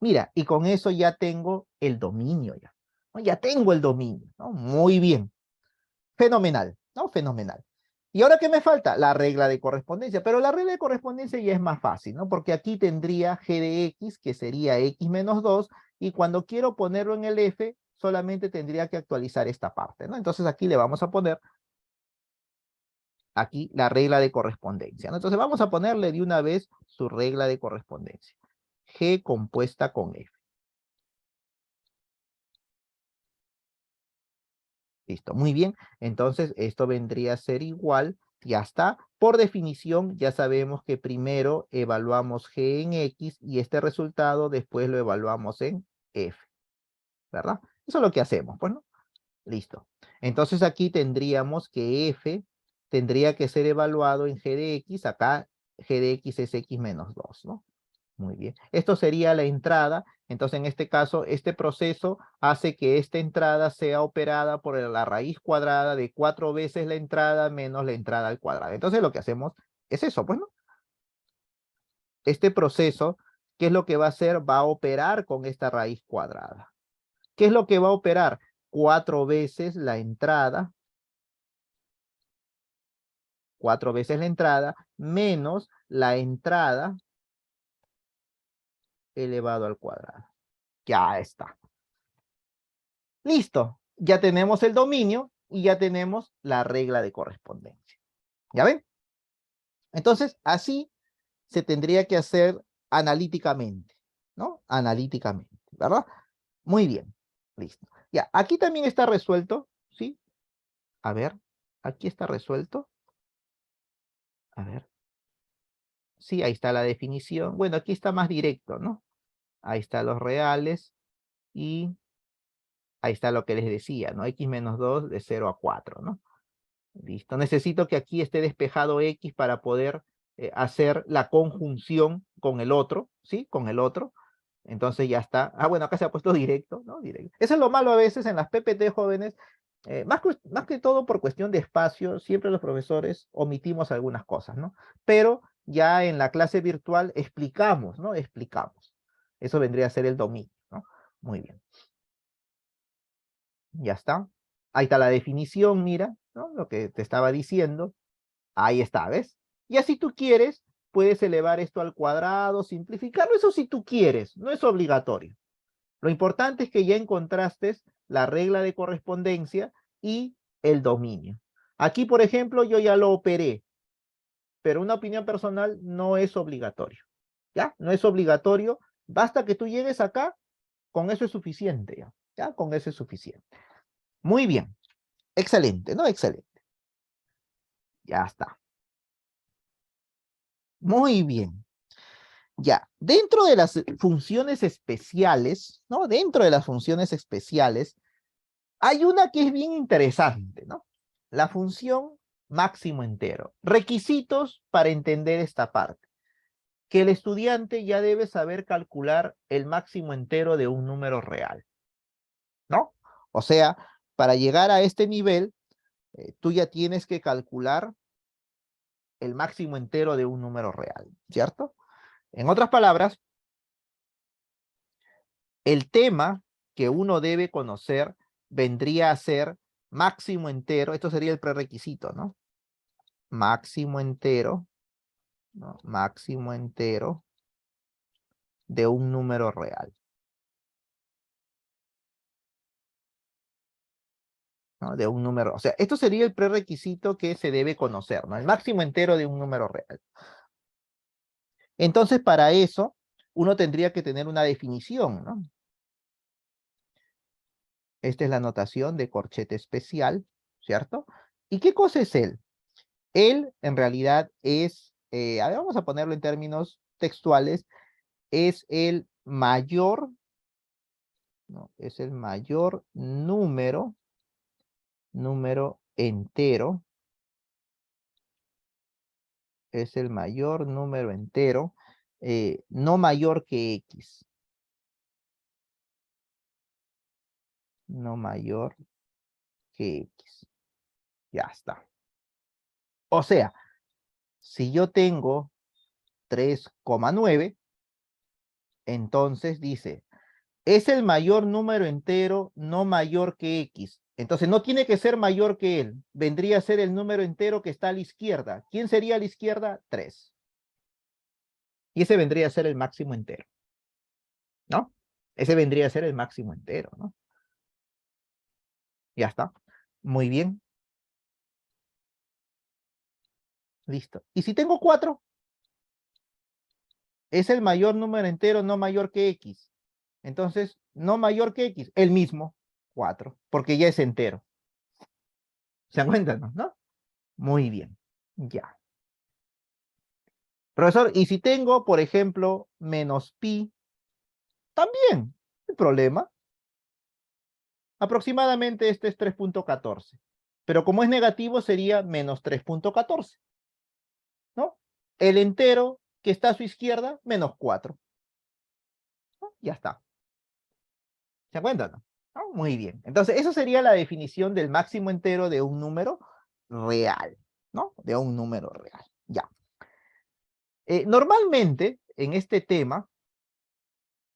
Mira, y con eso ya tengo el dominio, ya. ¿No? Ya tengo el dominio, ¿no? Muy bien. Fenomenal, ¿no? Fenomenal. ¿Y ahora qué me falta? La regla de correspondencia, pero la regla de correspondencia ya es más fácil, ¿no? Porque aquí tendría g de x, que sería x menos 2, y cuando quiero ponerlo en el f, solamente tendría que actualizar esta parte, ¿no? Entonces aquí le vamos a poner aquí la regla de correspondencia, ¿no? Entonces vamos a ponerle de una vez su regla de correspondencia. G compuesta con f. Listo, muy bien. Entonces, esto vendría a ser igual, ya está. Por definición, ya sabemos que primero evaluamos G en X y este resultado después lo evaluamos en F, ¿verdad? Eso es lo que hacemos, pues, ¿no? Listo. Entonces, aquí tendríamos que F tendría que ser evaluado en G de X. Acá G de X es X menos 2, ¿no? Muy bien. Esto sería la entrada. Entonces, en este caso, este proceso hace que esta entrada sea operada por la raíz cuadrada de 4 veces la entrada menos la entrada al cuadrado. Entonces, lo que hacemos es eso, pues, ¿no? Este proceso, ¿qué es lo que va a hacer? Va a operar con esta raíz cuadrada. ¿Qué es lo que va a operar? 4 veces la entrada, 4 veces la entrada, menos la entrada elevado al cuadrado. Ya está. Listo. Ya tenemos el dominio y ya tenemos la regla de correspondencia. ¿Ya ven? Entonces, así se tendría que hacer analíticamente, ¿no? Analíticamente, ¿verdad? Muy bien. Listo. Ya, aquí también está resuelto, ¿sí? A ver, aquí está resuelto. A ver. Sí, ahí está la definición. Bueno, aquí está más directo, ¿no? Ahí están los reales y ahí está lo que les decía, ¿no? X menos 2 de 0 a 4, ¿no? Listo. Necesito que aquí esté despejado X para poder hacer la conjunción con el otro, ¿sí? Con el otro. Entonces ya está. Ah, bueno, acá se ha puesto directo, ¿no? Directo. Eso es lo malo a veces en las PPT jóvenes. Más que todo por cuestión de espacio, siempre los profesores omitimos algunas cosas, ¿no? Pero ya en la clase virtual explicamos, ¿no? Explicamos. Eso vendría a ser el dominio, ¿no? Muy bien. Ya está. Ahí está la definición, mira, ¿no? Lo que te estaba diciendo. Ahí está, ¿ves? Y así tú quieres, puedes elevar esto al cuadrado, simplificarlo, eso si tú quieres, no es obligatorio. Lo importante es que ya encontraste la regla de correspondencia y el dominio. Aquí, por ejemplo, yo ya lo operé, pero una opinión personal no es obligatorio. ¿Ya? No es obligatorio. Basta que tú llegues acá, con eso es suficiente, ¿ya? ¿Ya? Con eso es suficiente. Muy bien. Excelente, ¿no? Excelente. Ya está. Muy bien. Ya, dentro de las funciones especiales, ¿no? Dentro de las funciones especiales, hay una que es bien interesante, ¿no? La función máximo entero. Requisitos para entender esta parte. Que el estudiante ya debe saber calcular el máximo entero de un número real, ¿no? O sea, para llegar a este nivel, tú ya tienes que calcular el máximo entero de un número real, ¿cierto? En otras palabras, el tema que uno debe conocer vendría a ser máximo entero, esto sería el prerequisito, ¿no? Máximo entero, ¿no? Máximo entero de un número real, ¿no? De un número, o sea, esto sería el prerequisito que se debe conocer, ¿no? El máximo entero de un número real. Entonces, para eso, uno tendría que tener una definición, ¿no? Esta es la notación de corchete especial, ¿cierto? ¿Y qué cosa es él? Él, en realidad, es, a ver, vamos a ponerlo en términos textuales, es el mayor, ¿no? Es el mayor número entero, es el mayor número entero, no mayor que X, no mayor que X. Ya está. O sea, si yo tengo 3,9, entonces dice, es el mayor número entero no mayor que X. Entonces no tiene que ser mayor que él. Vendría a ser el número entero que está a la izquierda. ¿Quién sería a la izquierda? 3. Y ese vendría a ser el máximo entero, ¿no? Ese vendría a ser el máximo entero, ¿no? Ya está. Muy bien. Listo. ¿Y si tengo 4? Es el mayor número entero no mayor que X. Entonces, no mayor que X, el mismo, 4, porque ya es entero. ¿Se dan cuenta, no? Muy bien. Ya. Profesor, ¿y si tengo, por ejemplo, menos pi? También, no hay problema. Aproximadamente este es 3,14. Pero como es negativo sería menos 3,14, ¿no? El entero que está a su izquierda, menos 4. ¿no? Ya está. ¿Se cuenta, no? ¿No? Muy bien. Entonces, eso sería la definición del máximo entero de un número real, ¿no? De un número real. Ya. Normalmente, en este tema,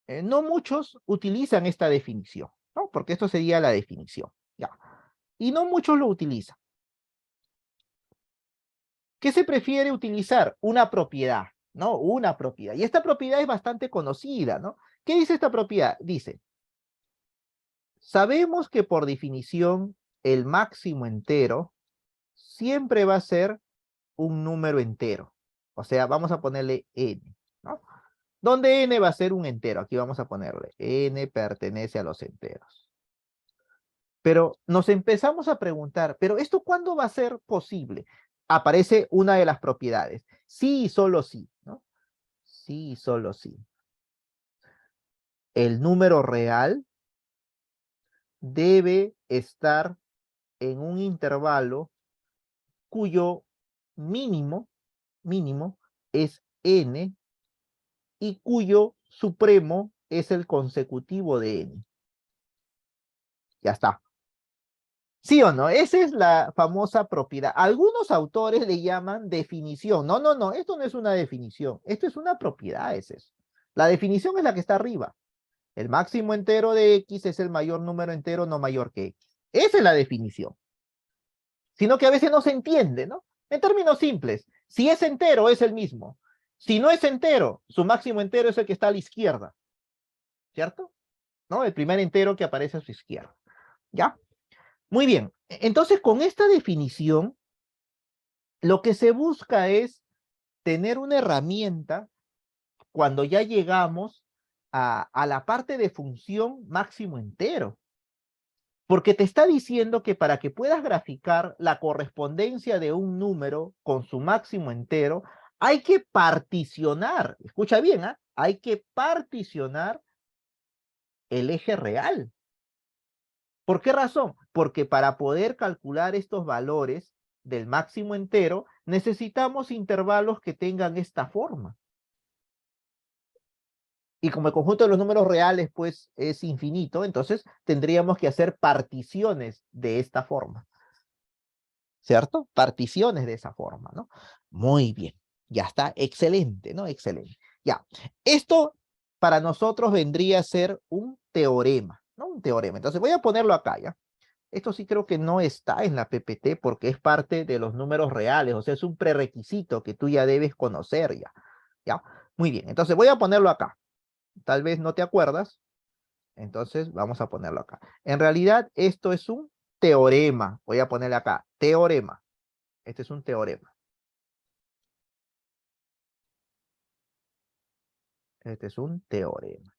no muchos utilizan esta definición, ¿no? Porque esto sería la definición, ya. Y no muchos lo utilizan. ¿Qué se prefiere utilizar? Una propiedad, ¿no? Una propiedad. Y esta propiedad es bastante conocida, ¿no? ¿Qué dice esta propiedad? Dice, sabemos que por definición el máximo entero siempre va a ser un número entero. O sea, vamos a ponerle n, ¿no? Donde n va a ser un entero. Aquí vamos a ponerle n pertenece a los enteros. Pero nos empezamos a preguntar, ¿pero esto cuándo va a ser posible? Aparece una de las propiedades. Sí y solo sí, ¿no? Sí y solo sí. El número real debe estar en un intervalo cuyo mínimo, mínimo es n y cuyo supremo es el consecutivo de n. Ya está. ¿Sí o no? Esa es la famosa propiedad. Algunos autores le llaman definición. No, no, no, esto no es una definición. Esto es una propiedad, es eso. La definición es la que está arriba. El máximo entero de X es el mayor número entero no mayor que X. Esa es la definición. Sino que a veces no se entiende, ¿no? En términos simples, si es entero, es el mismo. Si no es entero, su máximo entero es el que está a la izquierda. ¿Cierto? ¿No? El primer entero que aparece a su izquierda. ¿Ya? Muy bien. Entonces, con esta definición, lo que se busca es tener una herramienta cuando ya llegamos a la parte de función máximo entero. Porque te está diciendo que para que puedas graficar la correspondencia de un número con su máximo entero, hay que particionar, escucha bien, ¿eh? Hay que particionar el eje real. ¿Por qué razón? Porque para poder calcular estos valores del máximo entero, necesitamos intervalos que tengan esta forma. Y como el conjunto de los números reales, pues, es infinito, entonces tendríamos que hacer particiones de esta forma. ¿Cierto? Particiones de esa forma, ¿no? Muy bien. Ya está. Excelente, ¿no? Excelente. Ya. Esto para nosotros vendría a ser un teorema, ¿no? Un teorema. Entonces voy a ponerlo acá, ¿ya? Esto sí creo que no está en la PPT porque es parte de los números reales, o sea, es un prerequisito que tú ya debes conocer ya. ¿Ya? Muy bien, entonces voy a ponerlo acá. Tal vez no te acuerdas, entonces vamos a ponerlo acá. En realidad esto es un teorema. Voy a ponerle acá, teorema. Este es un teorema. Este es un teorema.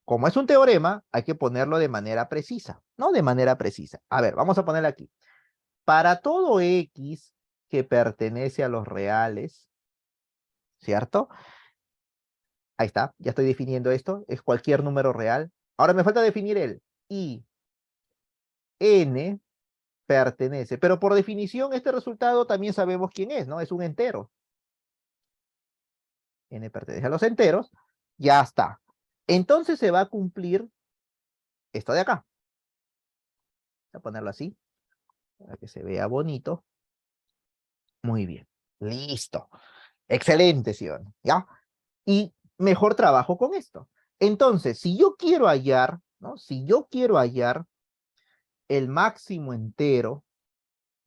Como es un teorema, hay que ponerlo de manera precisa, ¿no? De manera precisa. A ver, vamos a ponerle aquí. Para todo X que pertenece a los reales, ¿cierto? Ahí está, ya estoy definiendo esto, es cualquier número real. Ahora me falta definir el y n pertenece, pero por definición este resultado también sabemos quién es, ¿no? Es un entero. N pertenece a los enteros, ya está. Entonces se va a cumplir esto de acá. Voy a ponerlo así, para que se vea bonito. Muy bien, listo. Excelente, Sion, ¿ya? Y mejor trabajo con esto. Entonces, si yo quiero hallar, ¿no? Si yo quiero hallar el máximo entero,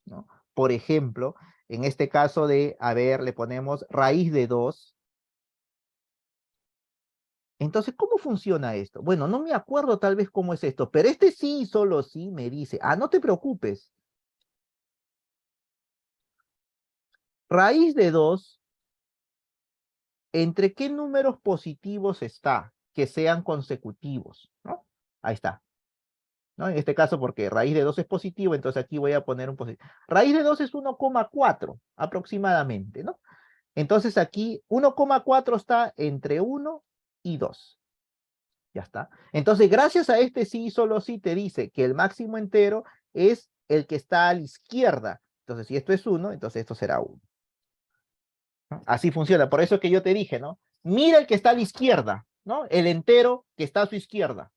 ¿no? Por ejemplo, en este caso de, a ver, le ponemos raíz de 2. Entonces, ¿cómo funciona esto? Bueno, no me acuerdo tal vez cómo es esto, pero este sí, solo sí me dice, no te preocupes. Raíz de 2, ¿entre qué números positivos está? Que sean consecutivos, ¿no? Ahí está. ¿No? En este caso, porque raíz de 2 es positivo, entonces aquí voy a poner un positivo. Raíz de 2 es 1,4 aproximadamente, ¿no? Entonces aquí 1,4 está entre 1 y 2. Ya está. Entonces, gracias a este sí y solo sí te dice que el máximo entero es el que está a la izquierda. Entonces, si esto es 1, entonces esto será 1. ¿No? Así funciona. Por eso es que yo te dije, ¿no? Mira el que está a la izquierda. ¿no? El entero que está a su izquierda.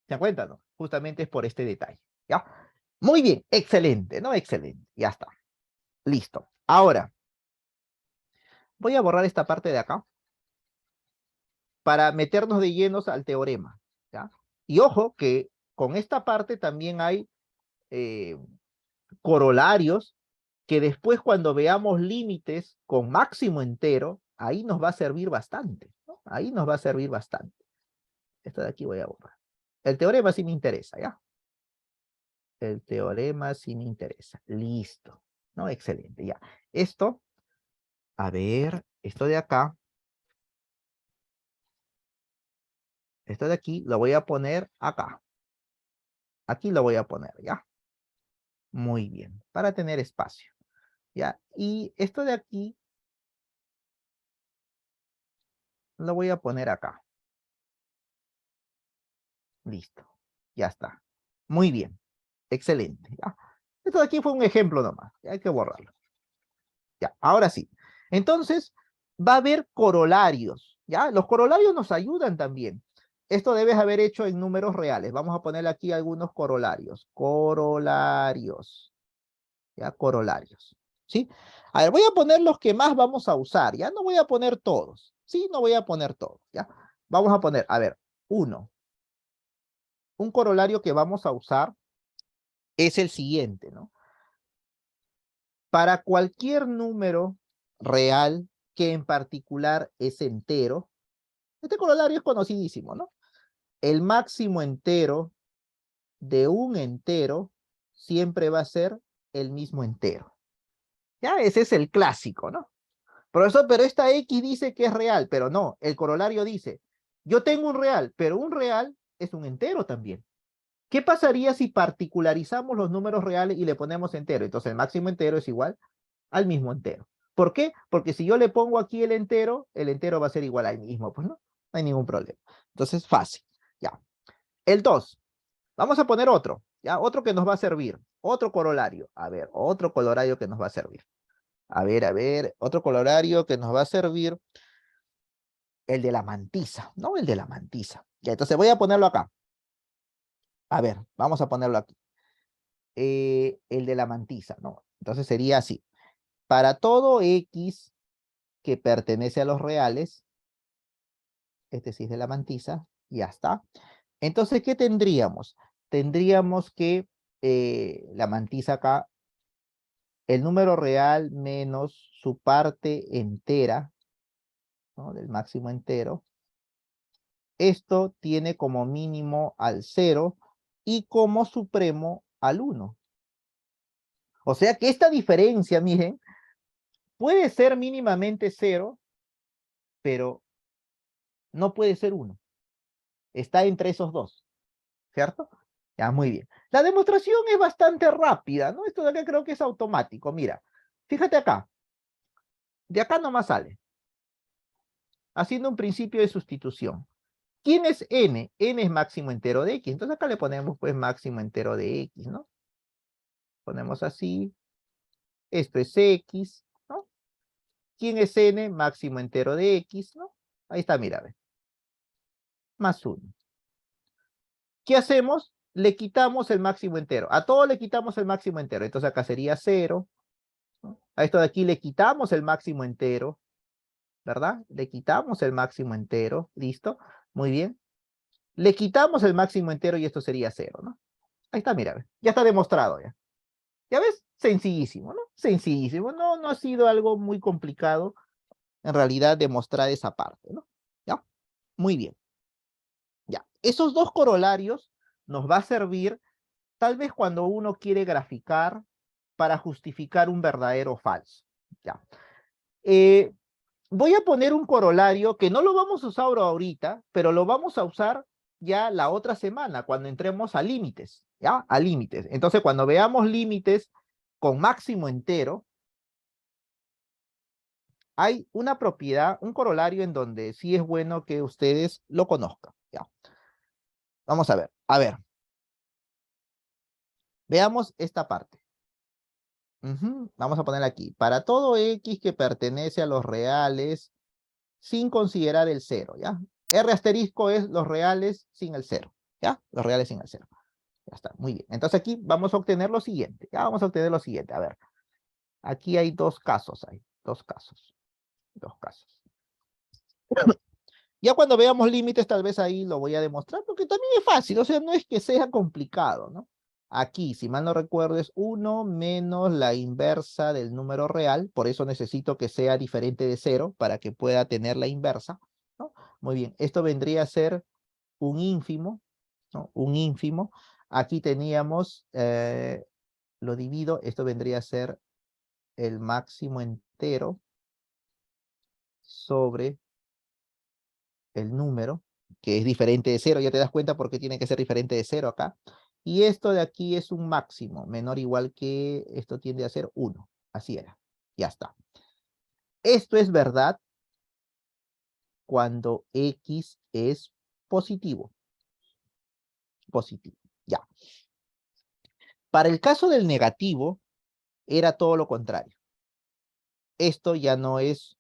¿Se dan cuenta, no? Justamente es por este detalle, ¿ya? Muy bien, excelente, ¿no? Excelente, ya está. Listo. Ahora, voy a borrar esta parte de acá para meternos de llenos al teorema, ¿ya? Y ojo que con esta parte también hay corolarios que después cuando veamos límites con máximo entero, ahí nos va a servir bastante, ¿no? Ahí nos va a servir bastante. Esto de aquí voy a borrar. El teorema sí me interesa, ¿ya? El teorema sí me interesa. Listo, ¿no? Excelente, ya. Esto, a ver, esto de acá, esto de aquí, lo voy a poner acá. Aquí lo voy a poner, ¿ya? Muy bien, para tener espacio, ¿ya? Y esto de aquí, lo voy a poner acá. Listo, ya está. Muy bien, excelente, ¿ya? Esto de aquí fue un ejemplo nomás, ya hay que borrarlo. Ya, ahora sí. Entonces, va a haber corolarios, ¿ya? Los corolarios nos ayudan también. Esto debes haber hecho en números reales. Vamos a poner aquí algunos corolarios. Corolarios, ¿ya? Corolarios, ¿sí? A ver, voy a poner los que más vamos a usar, ¿ya? No voy a poner todos, ¿sí? No voy a poner todos, ¿ya? Vamos a poner, a ver, uno. Un corolario que vamos a usar es el siguiente, ¿no? Para cualquier número real que en particular es entero, este corolario es conocidísimo, ¿no? El máximo entero de un entero siempre va a ser el mismo entero. Ya, ese es el clásico, ¿no? Profesor, pero esta X dice que es real, pero no, el corolario dice, yo tengo un real, pero un real es un entero también. ¿Qué pasaría si particularizamos los números reales y le ponemos entero? Entonces el máximo entero es igual al mismo entero. ¿Por qué? Porque si yo le pongo aquí el entero va a ser igual al mismo, pues no hay ningún problema. Entonces, fácil, ya. El 2, vamos a poner otro, ya, otro que nos va a servir, otro corolario. A ver, otro corolario que nos va a servir. A ver, otro corolario que nos va a servir, el de la mantisa, ¿no? El de la mantisa. Ya, entonces voy a ponerlo acá. A ver, vamos a ponerlo aquí. El de la mantisa, ¿no? Entonces sería así. Para todo X que pertenece a los reales, este sí es de la mantisa, ya está. Entonces, ¿qué tendríamos? Tendríamos que la mantisa acá, el número real menos su parte entera, ¿no? Del máximo entero. Esto tiene como mínimo al 0 y como supremo al 1. O sea que esta diferencia, miren, puede ser mínimamente 0, pero no puede ser 1. Está entre esos dos, ¿cierto? Ya, muy bien. La demostración es bastante rápida, ¿no? Esto de acá creo que es automático. Mira, fíjate acá. De acá nomás sale. Haciendo un principio de sustitución. ¿Quién es n? N es máximo entero de x. Entonces acá le ponemos pues máximo entero de x, ¿no? Ponemos así. Esto es x, ¿no? ¿Quién es n? Máximo entero de x, ¿no? Ahí está, mira, ve. Más 1. ¿Qué hacemos? Le quitamos el máximo entero. A todo le quitamos el máximo entero. Entonces acá sería 0. ¿No? A esto de aquí le quitamos el máximo entero, ¿verdad? Le quitamos el máximo entero, ¿listo? Muy bien. Le quitamos el máximo entero y esto sería 0, ¿no? Ahí está, mira, ya está demostrado ya. ¿Ya ves? Sencillísimo, ¿no? Sencillísimo, no ha sido algo muy complicado en realidad demostrar esa parte, ¿no? ¿Ya? Muy bien. Ya, esos dos corolarios nos va a servir tal vez cuando uno quiere graficar para justificar un verdadero o falso, ¿ya? Voy a poner un corolario que no lo vamos a usar ahorita, pero lo vamos a usar ya la otra semana, cuando entremos a límites, ¿ya? A límites. Entonces, cuando veamos límites con máximo entero, hay una propiedad, un corolario en donde sí es bueno que ustedes lo conozcan, ¿ya? Vamos a ver. A ver. Veamos esta parte. Vamos a poner aquí. Para todo X que pertenece a los reales, sin considerar el 0, ¿ya? R asterisco es los reales sin el 0, ¿ya? Los reales sin el 0. Ya está, muy bien. Entonces aquí vamos a obtener lo siguiente. Ya vamos a obtener lo siguiente. A ver, aquí hay dos casos, dos casos. Ya cuando veamos límites, tal vez ahí lo voy a demostrar, porque también es fácil, o sea, no es que sea complicado, ¿no? Aquí, si mal no recuerdo, es 1 menos la inversa del número real, por eso necesito que sea diferente de 0 para que pueda tener la inversa, ¿no? Muy bien, esto vendría a ser un ínfimo, ¿no? Un ínfimo. Aquí teníamos, lo divido, esto vendría a ser el máximo entero sobre el número, que es diferente de 0, ya te das cuenta por qué tiene que ser diferente de 0 acá. Y esto de aquí es un máximo, menor o igual que, esto tiende a ser 1. Así era, ya está. Esto es verdad cuando X es positivo. Positivo, ya. Para el caso del negativo, era todo lo contrario. Esto ya no es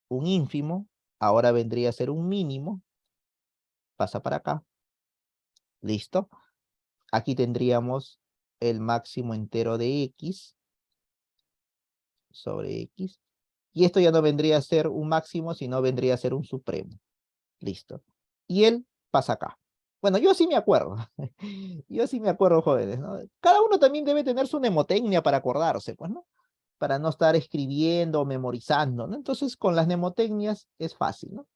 un ínfimo, ahora vendría a ser un mínimo. Pasa para acá. Listo. Aquí tendríamos el máximo entero de X sobre X. Y esto ya no vendría a ser un máximo, sino vendría a ser un supremo. Listo. Y él pasa acá. Bueno, yo sí me acuerdo. Yo sí me acuerdo, jóvenes, ¿no? Cada uno también debe tener su mnemotecnia para acordarse, pues, ¿no? Para no estar escribiendo o memorizando, ¿no? Entonces, con las mnemotecnias es fácil, ¿no?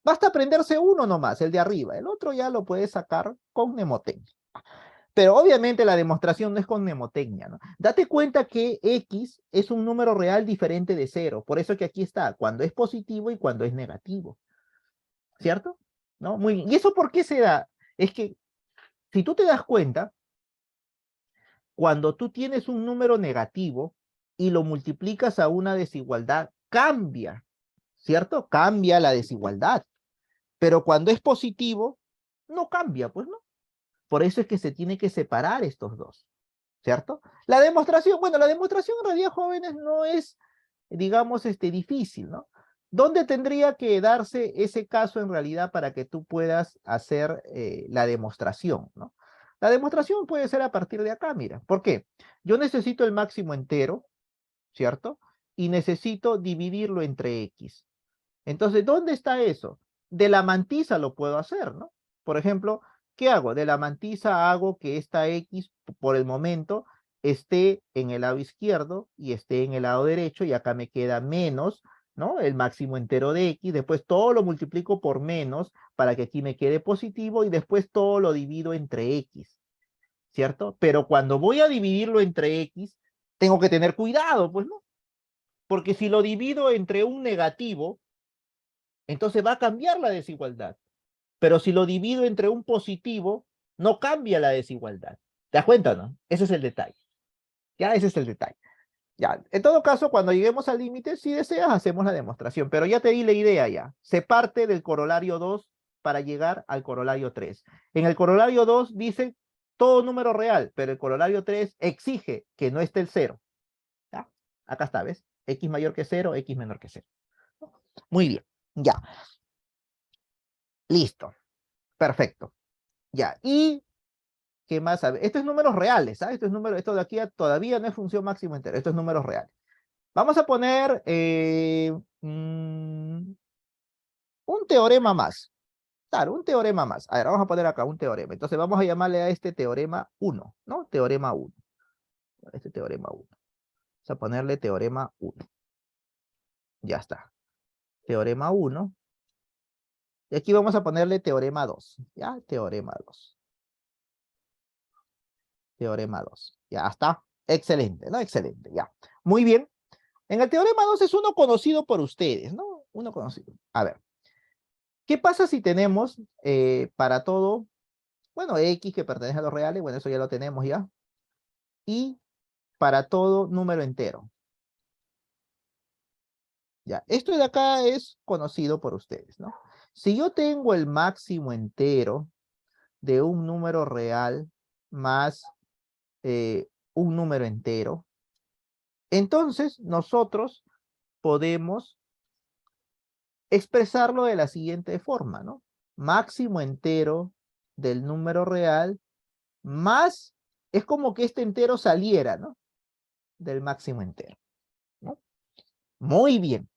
Basta aprenderse uno nomás, el de arriba. El otro ya lo puedes sacar con mnemotecnia. Pero obviamente la demostración no es con mnemotecnia, ¿no? Date cuenta que X es un número real diferente de 0. Por eso que aquí está, cuando es positivo y cuando es negativo. ¿Cierto? ¿No? Muy bien. ¿Y eso por qué se da? Es que, si tú te das cuenta, cuando tú tienes un número negativo y lo multiplicas a una desigualdad, cambia, ¿cierto? Cambia la desigualdad. Pero cuando es positivo, no cambia, pues no. Por eso es que se tiene que separar estos dos, ¿cierto? La demostración, bueno, la demostración en realidad, jóvenes, no es, digamos, difícil, ¿no? ¿Dónde tendría que darse ese caso en realidad para que tú puedas hacer la demostración, ¿no? La demostración puede ser a partir de acá, mira. ¿Por qué? Yo necesito el máximo entero, ¿cierto? Y necesito dividirlo entre X. Entonces, ¿dónde está eso? De la mantisa lo puedo hacer, ¿no? Por ejemplo, ¿qué hago? De la mantisa hago que esta X, por el momento, esté en el lado izquierdo y esté en el lado derecho, y acá me queda menos, ¿no? El máximo entero de X, después todo lo multiplico por menos para que aquí me quede positivo, y después todo lo divido entre X, ¿cierto? Pero cuando voy a dividirlo entre X, tengo que tener cuidado, pues, ¿no? Porque si lo divido entre un negativo, entonces va a cambiar la desigualdad. Pero si lo divido entre un positivo, no cambia la desigualdad. ¿Te das cuenta, no? Ese es el detalle. Ya, ese es el detalle. Ya, en todo caso, cuando lleguemos al límite, si deseas, hacemos la demostración. Pero ya te di la idea ya. Se parte del corolario 2 para llegar al corolario 3. En el corolario 2 dice todo número real, pero el corolario 3 exige que no esté el 0. ¿Ya? Acá está, ¿ves? X mayor que 0, X menor que 0. Muy bien, ya. Listo. Perfecto. Ya, y ¿qué más? A ver, esto es números reales, ¿sabes? Esto de aquí todavía no es función máximo entero, esto es números reales. Vamos a poner un teorema más. Claro, un teorema más. A ver, vamos a poner acá un teorema. Entonces vamos a llamarle a este teorema 1, ¿no? Teorema 1. Este teorema 1. Vamos a ponerle teorema 1. Ya está. Teorema 1. Y aquí vamos a ponerle teorema 2. ¿Ya? Teorema 2. Teorema 2. Ya está. Excelente, ¿no? Excelente, ya. Muy bien. En el teorema 2 es uno conocido por ustedes, ¿no? Uno conocido. A ver, ¿qué pasa si tenemos para todo, bueno, X que pertenece a los reales, bueno, eso ya lo tenemos ya, y para todo número entero? Ya, esto de acá es conocido por ustedes, ¿no? Si yo tengo el máximo entero de un número real más un número entero, entonces nosotros podemos expresarlo de la siguiente forma, ¿no? Máximo entero del número real más, es como que este entero saliera, ¿no? Del máximo entero, ¿no? Muy bien.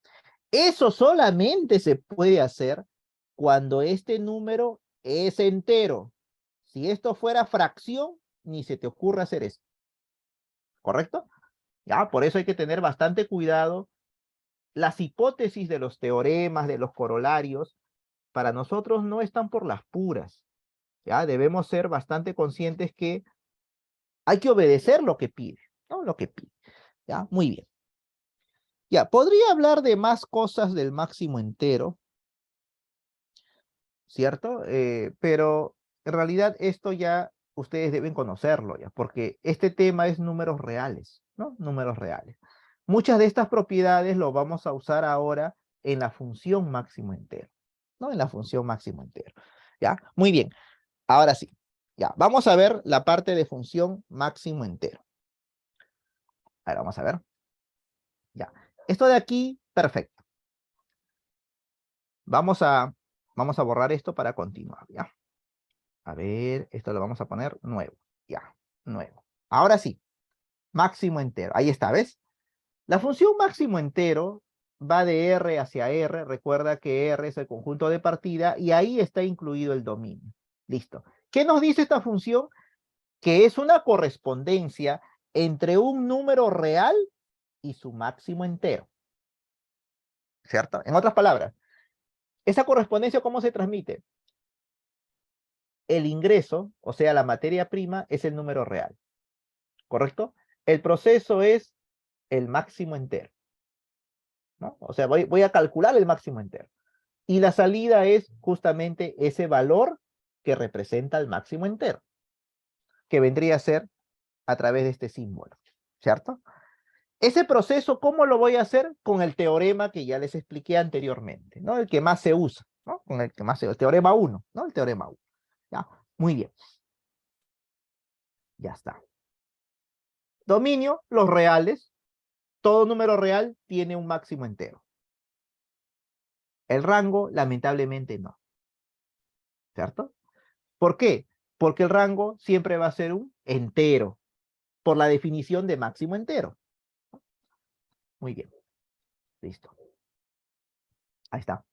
Eso solamente se puede hacer cuando este número es entero. Si esto fuera fracción, ni se te ocurra hacer esto. ¿Correcto? Ya, por eso hay que tener bastante cuidado. Las hipótesis de los teoremas, de los corolarios, para nosotros no están por las puras. Ya, debemos ser bastante conscientes que hay que obedecer lo que pide, ¿no? Lo que pide. Ya, muy bien. Ya, podría hablar de más cosas del máximo entero, ¿cierto? Pero en realidad esto ya ustedes deben conocerlo, ya, porque este tema es números reales, ¿no? Números reales. Muchas de estas propiedades lo vamos a usar ahora en la función máximo entero, ¿no? En la función máximo entero, ¿ya? Muy bien, ahora sí, ya, vamos a ver la parte de función máximo entero. A ver, vamos a ver. Ya, esto de aquí, perfecto. Vamos a borrar esto para continuar, ¿ya? A ver, esto lo vamos a poner nuevo. Ya, nuevo. Ahora sí, máximo entero. Ahí está, ¿ves? La función máximo entero va de R hacia R. Recuerda que R es el conjunto de partida y ahí está incluido el dominio. Listo. ¿Qué nos dice esta función? Que es una correspondencia entre un número real y su máximo entero. ¿Cierto? En otras palabras, esa correspondencia, ¿cómo se transmite? El ingreso, o sea, la materia prima, es el número real. ¿Correcto? El proceso es el máximo entero, ¿no? O sea, voy a calcular el máximo entero. Y la salida es justamente ese valor que representa el máximo entero, que vendría a ser a través de este símbolo, ¿cierto? Ese proceso, ¿cómo lo voy a hacer? Con el teorema que ya les expliqué anteriormente, ¿no? El que más se usa, ¿no? Con el que más se usa, el teorema 1, ¿no? El teorema 1. ¿Ya? Muy bien. Ya está. Dominio, los reales. Todo número real tiene un máximo entero. El rango, lamentablemente, no. ¿Cierto? ¿Por qué? Porque el rango siempre va a ser un entero, por la definición de máximo entero. Muy bien. Listo. Ahí está.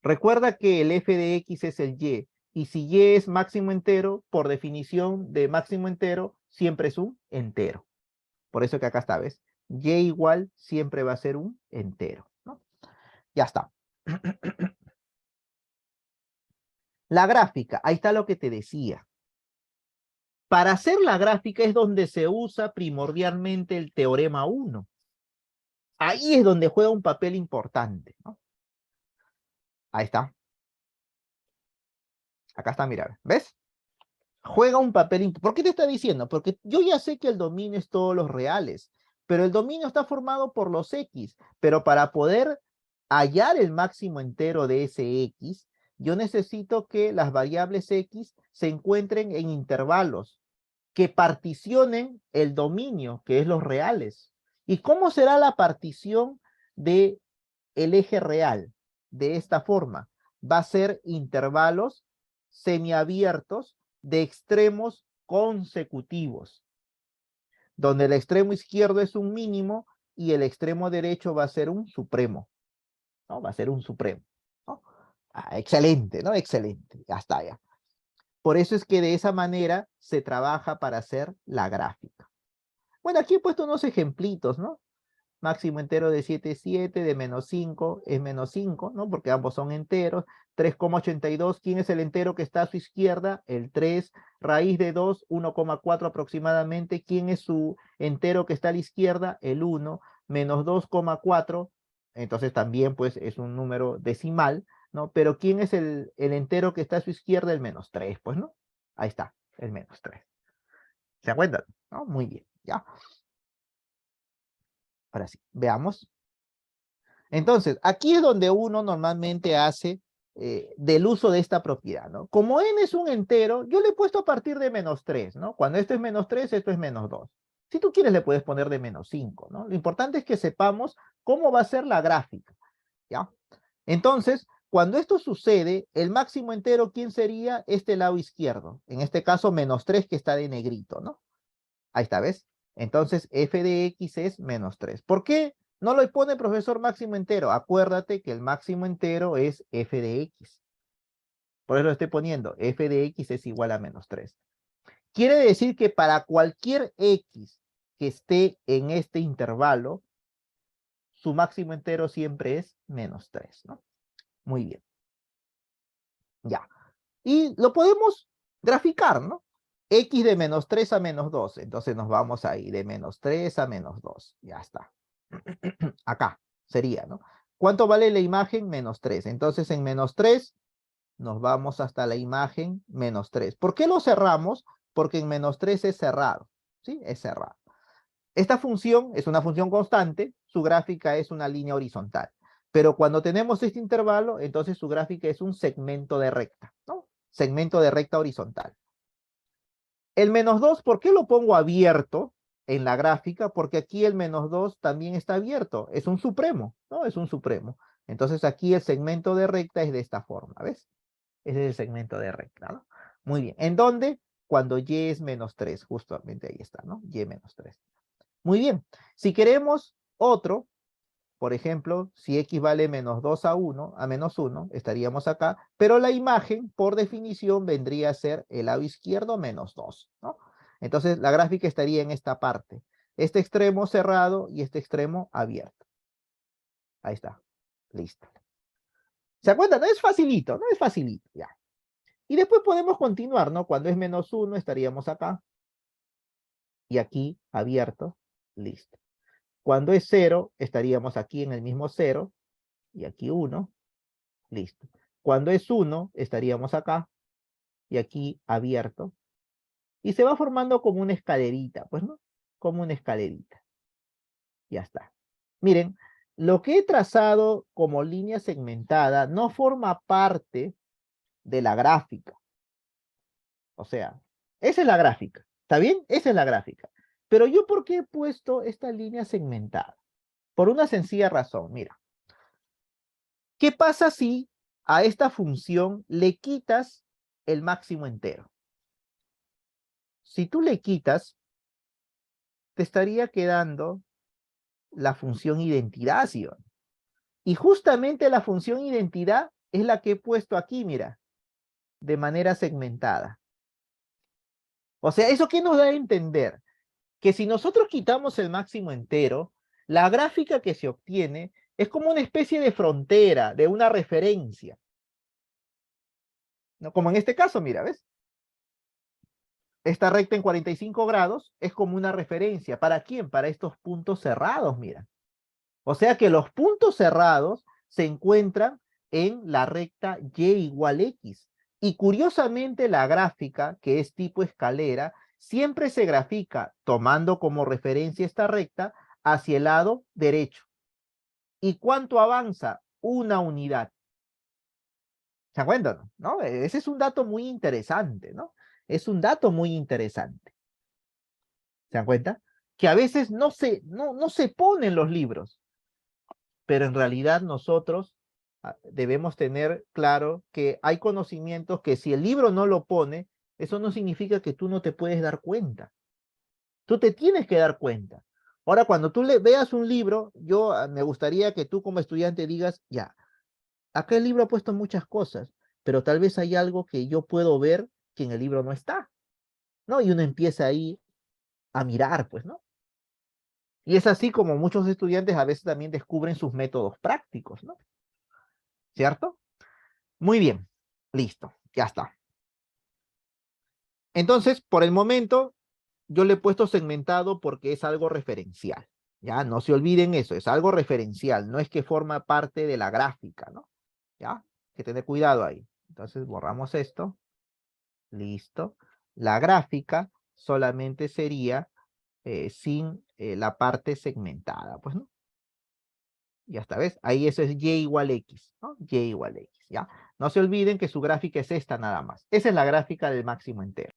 Recuerda que el f de x es el y si y es máximo entero, por definición de máximo entero, siempre es un entero. Por eso que acá está, ¿ves? Y igual siempre va a ser un entero, ¿no? Ya está. La gráfica, ahí está lo que te decía. Para hacer la gráfica es donde se usa primordialmente el teorema 1. Ahí es donde juega un papel importante, ¿no? Ahí está. Acá está, mira, ¿ves? Juega un papel importante. ¿Por qué te está diciendo? Porque yo ya sé que el dominio es todos los reales, pero el dominio está formado por los X. Pero para poder hallar el máximo entero de ese X, yo necesito que las variables X se encuentren en intervalos que particionen el dominio, que es los reales. ¿Y cómo será la partición de el eje real? De esta forma, va a ser intervalos semiabiertos de extremos consecutivos, donde el extremo izquierdo es un mínimo y el extremo derecho va a ser un supremo, ¿no? Va a ser un supremo, ¿no? Excelente, ¿no? Excelente, ya está, ya. Por eso es que de esa manera se trabaja para hacer la gráfica. Bueno, aquí he puesto unos ejemplitos, ¿no? Máximo entero de 7 es 7, de menos 5 es menos 5, ¿no? Porque ambos son enteros. 3,82, ¿quién es el entero que está a su izquierda? El 3. Raíz de 2, 1,4 aproximadamente. ¿Quién es su entero que está a la izquierda? El 1. Menos 2,4. Entonces también pues es un número decimal, ¿no? Pero ¿quién es el entero que está a su izquierda? El menos 3, pues, ¿no? Ahí está, el menos 3. ¿Se acuerdan? ¿No? Muy bien, ya. Ahora sí, veamos. Entonces, aquí es donde uno normalmente hace del uso de esta propiedad, ¿no? Como n es un entero, yo le he puesto a partir de menos 3, ¿no? Cuando esto es menos 3, esto es menos 2. Si tú quieres, le puedes poner de menos 5, ¿no? Lo importante es que sepamos cómo va a ser la gráfica, ¿ya? Entonces, cuando esto sucede, el máximo entero, ¿quién sería? Este lado izquierdo. En este caso, -3 que está de negrito, ¿no? Ahí está, ¿ves? Entonces, f de x es -3. ¿Por qué no lo pone el profesor máximo entero? Acuérdate que el máximo entero es f de x. Por eso lo estoy poniendo. F de x es igual a -3. Quiere decir que para cualquier x que esté en este intervalo, su máximo entero siempre es -3, ¿no? Muy bien. Ya. Y lo podemos graficar, ¿no? X de -3 a -2. Entonces nos vamos ahí, de -3 a -2. Ya está. Acá sería, ¿no? ¿Cuánto vale la imagen? -3. Entonces en -3 nos vamos hasta la imagen -3. ¿Por qué lo cerramos? Porque en -3 es cerrado, ¿sí? Es cerrado. Esta función es una función constante, su gráfica es una línea horizontal. Pero cuando tenemos este intervalo, entonces su gráfica es un segmento de recta, ¿no? Segmento de recta horizontal. El -2, ¿por qué lo pongo abierto en la gráfica? Porque aquí el -2 también está abierto, es un supremo, ¿no? Es un supremo. Entonces aquí el segmento de recta es de esta forma, ¿ves? Ese es el segmento de recta, ¿no? Muy bien. ¿En dónde? Cuando y es -3, justamente ahí está, ¿no? Y -3. Muy bien. Si queremos otro, por ejemplo, si x vale -2 a 1, a -1, estaríamos acá, pero la imagen, por definición, vendría a ser el lado izquierdo -2, ¿no? Entonces, la gráfica estaría en esta parte. Este extremo cerrado y este extremo abierto. Ahí está. Listo. ¿Se acuerdan? No es facilito, no es facilito, ya. Y después podemos continuar, ¿no? Cuando es -1, estaríamos acá. Y aquí, abierto. Listo. Cuando es 0, estaríamos aquí en el mismo 0. Y aquí 1. Listo. Cuando es 1, estaríamos acá. Y aquí abierto. Y se va formando como una escalerita, pues, ¿no? Como una escalerita. Ya está. Miren, lo que he trazado como línea segmentada no forma parte de la gráfica. O sea, esa es la gráfica. ¿Está bien? Esa es la gráfica. Pero yo, ¿por qué he puesto esta línea segmentada? Por una sencilla razón. Mira, ¿qué pasa si a esta función le quitas el máximo entero? Si tú le quitas, te estaría quedando la función identidad, ¿sí? Y justamente la función identidad es la que he puesto aquí, mira, de manera segmentada. O sea, ¿eso qué nos da a entender? Que si nosotros quitamos el máximo entero, la gráfica que se obtiene es como una especie de frontera, de una referencia. ¿No? Como en este caso, mira, ¿ves? Esta recta en 45 grados es como una referencia. ¿Para quién? Para estos puntos cerrados, mira. O sea que los puntos cerrados se encuentran en la recta y igual x. Y curiosamente la gráfica, que es tipo escalera, siempre se grafica tomando como referencia esta recta hacia el lado derecho. ¿Y cuánto avanza? Una unidad. ¿Se acuerdan? ¿No? Ese es un dato muy interesante, ¿no? Es un dato muy interesante. ¿Se dan cuenta? Que a veces no se pone en los libros, pero en realidad nosotros debemos tener claro que hay conocimientos que si el libro no lo pone, eso no significa que tú no te puedes dar cuenta. Tú te tienes que dar cuenta. Ahora, cuando tú veas un libro, me gustaría que tú como estudiante digas, ya, acá el libro ha puesto muchas cosas, pero tal vez hay algo que yo puedo ver que en el libro no está, ¿no? Y uno empieza ahí a mirar, pues, ¿no? Y es así como muchos estudiantes a veces también descubren sus métodos prácticos, ¿no? ¿Cierto? Muy bien, listo, ya está. Entonces, por el momento, yo le he puesto segmentado porque es algo referencial. Ya, no se olviden eso, es algo referencial, no es que forma parte de la gráfica, ¿no? Ya, hay que tener cuidado ahí. Entonces, borramos esto. Listo. La gráfica solamente sería sin la parte segmentada, pues, ¿no? Ya está, ¿ves? Ahí eso es y igual x, ¿no? Y igual x, ¿ya? No se olviden que su gráfica es esta nada más. Esa es la gráfica del máximo entero.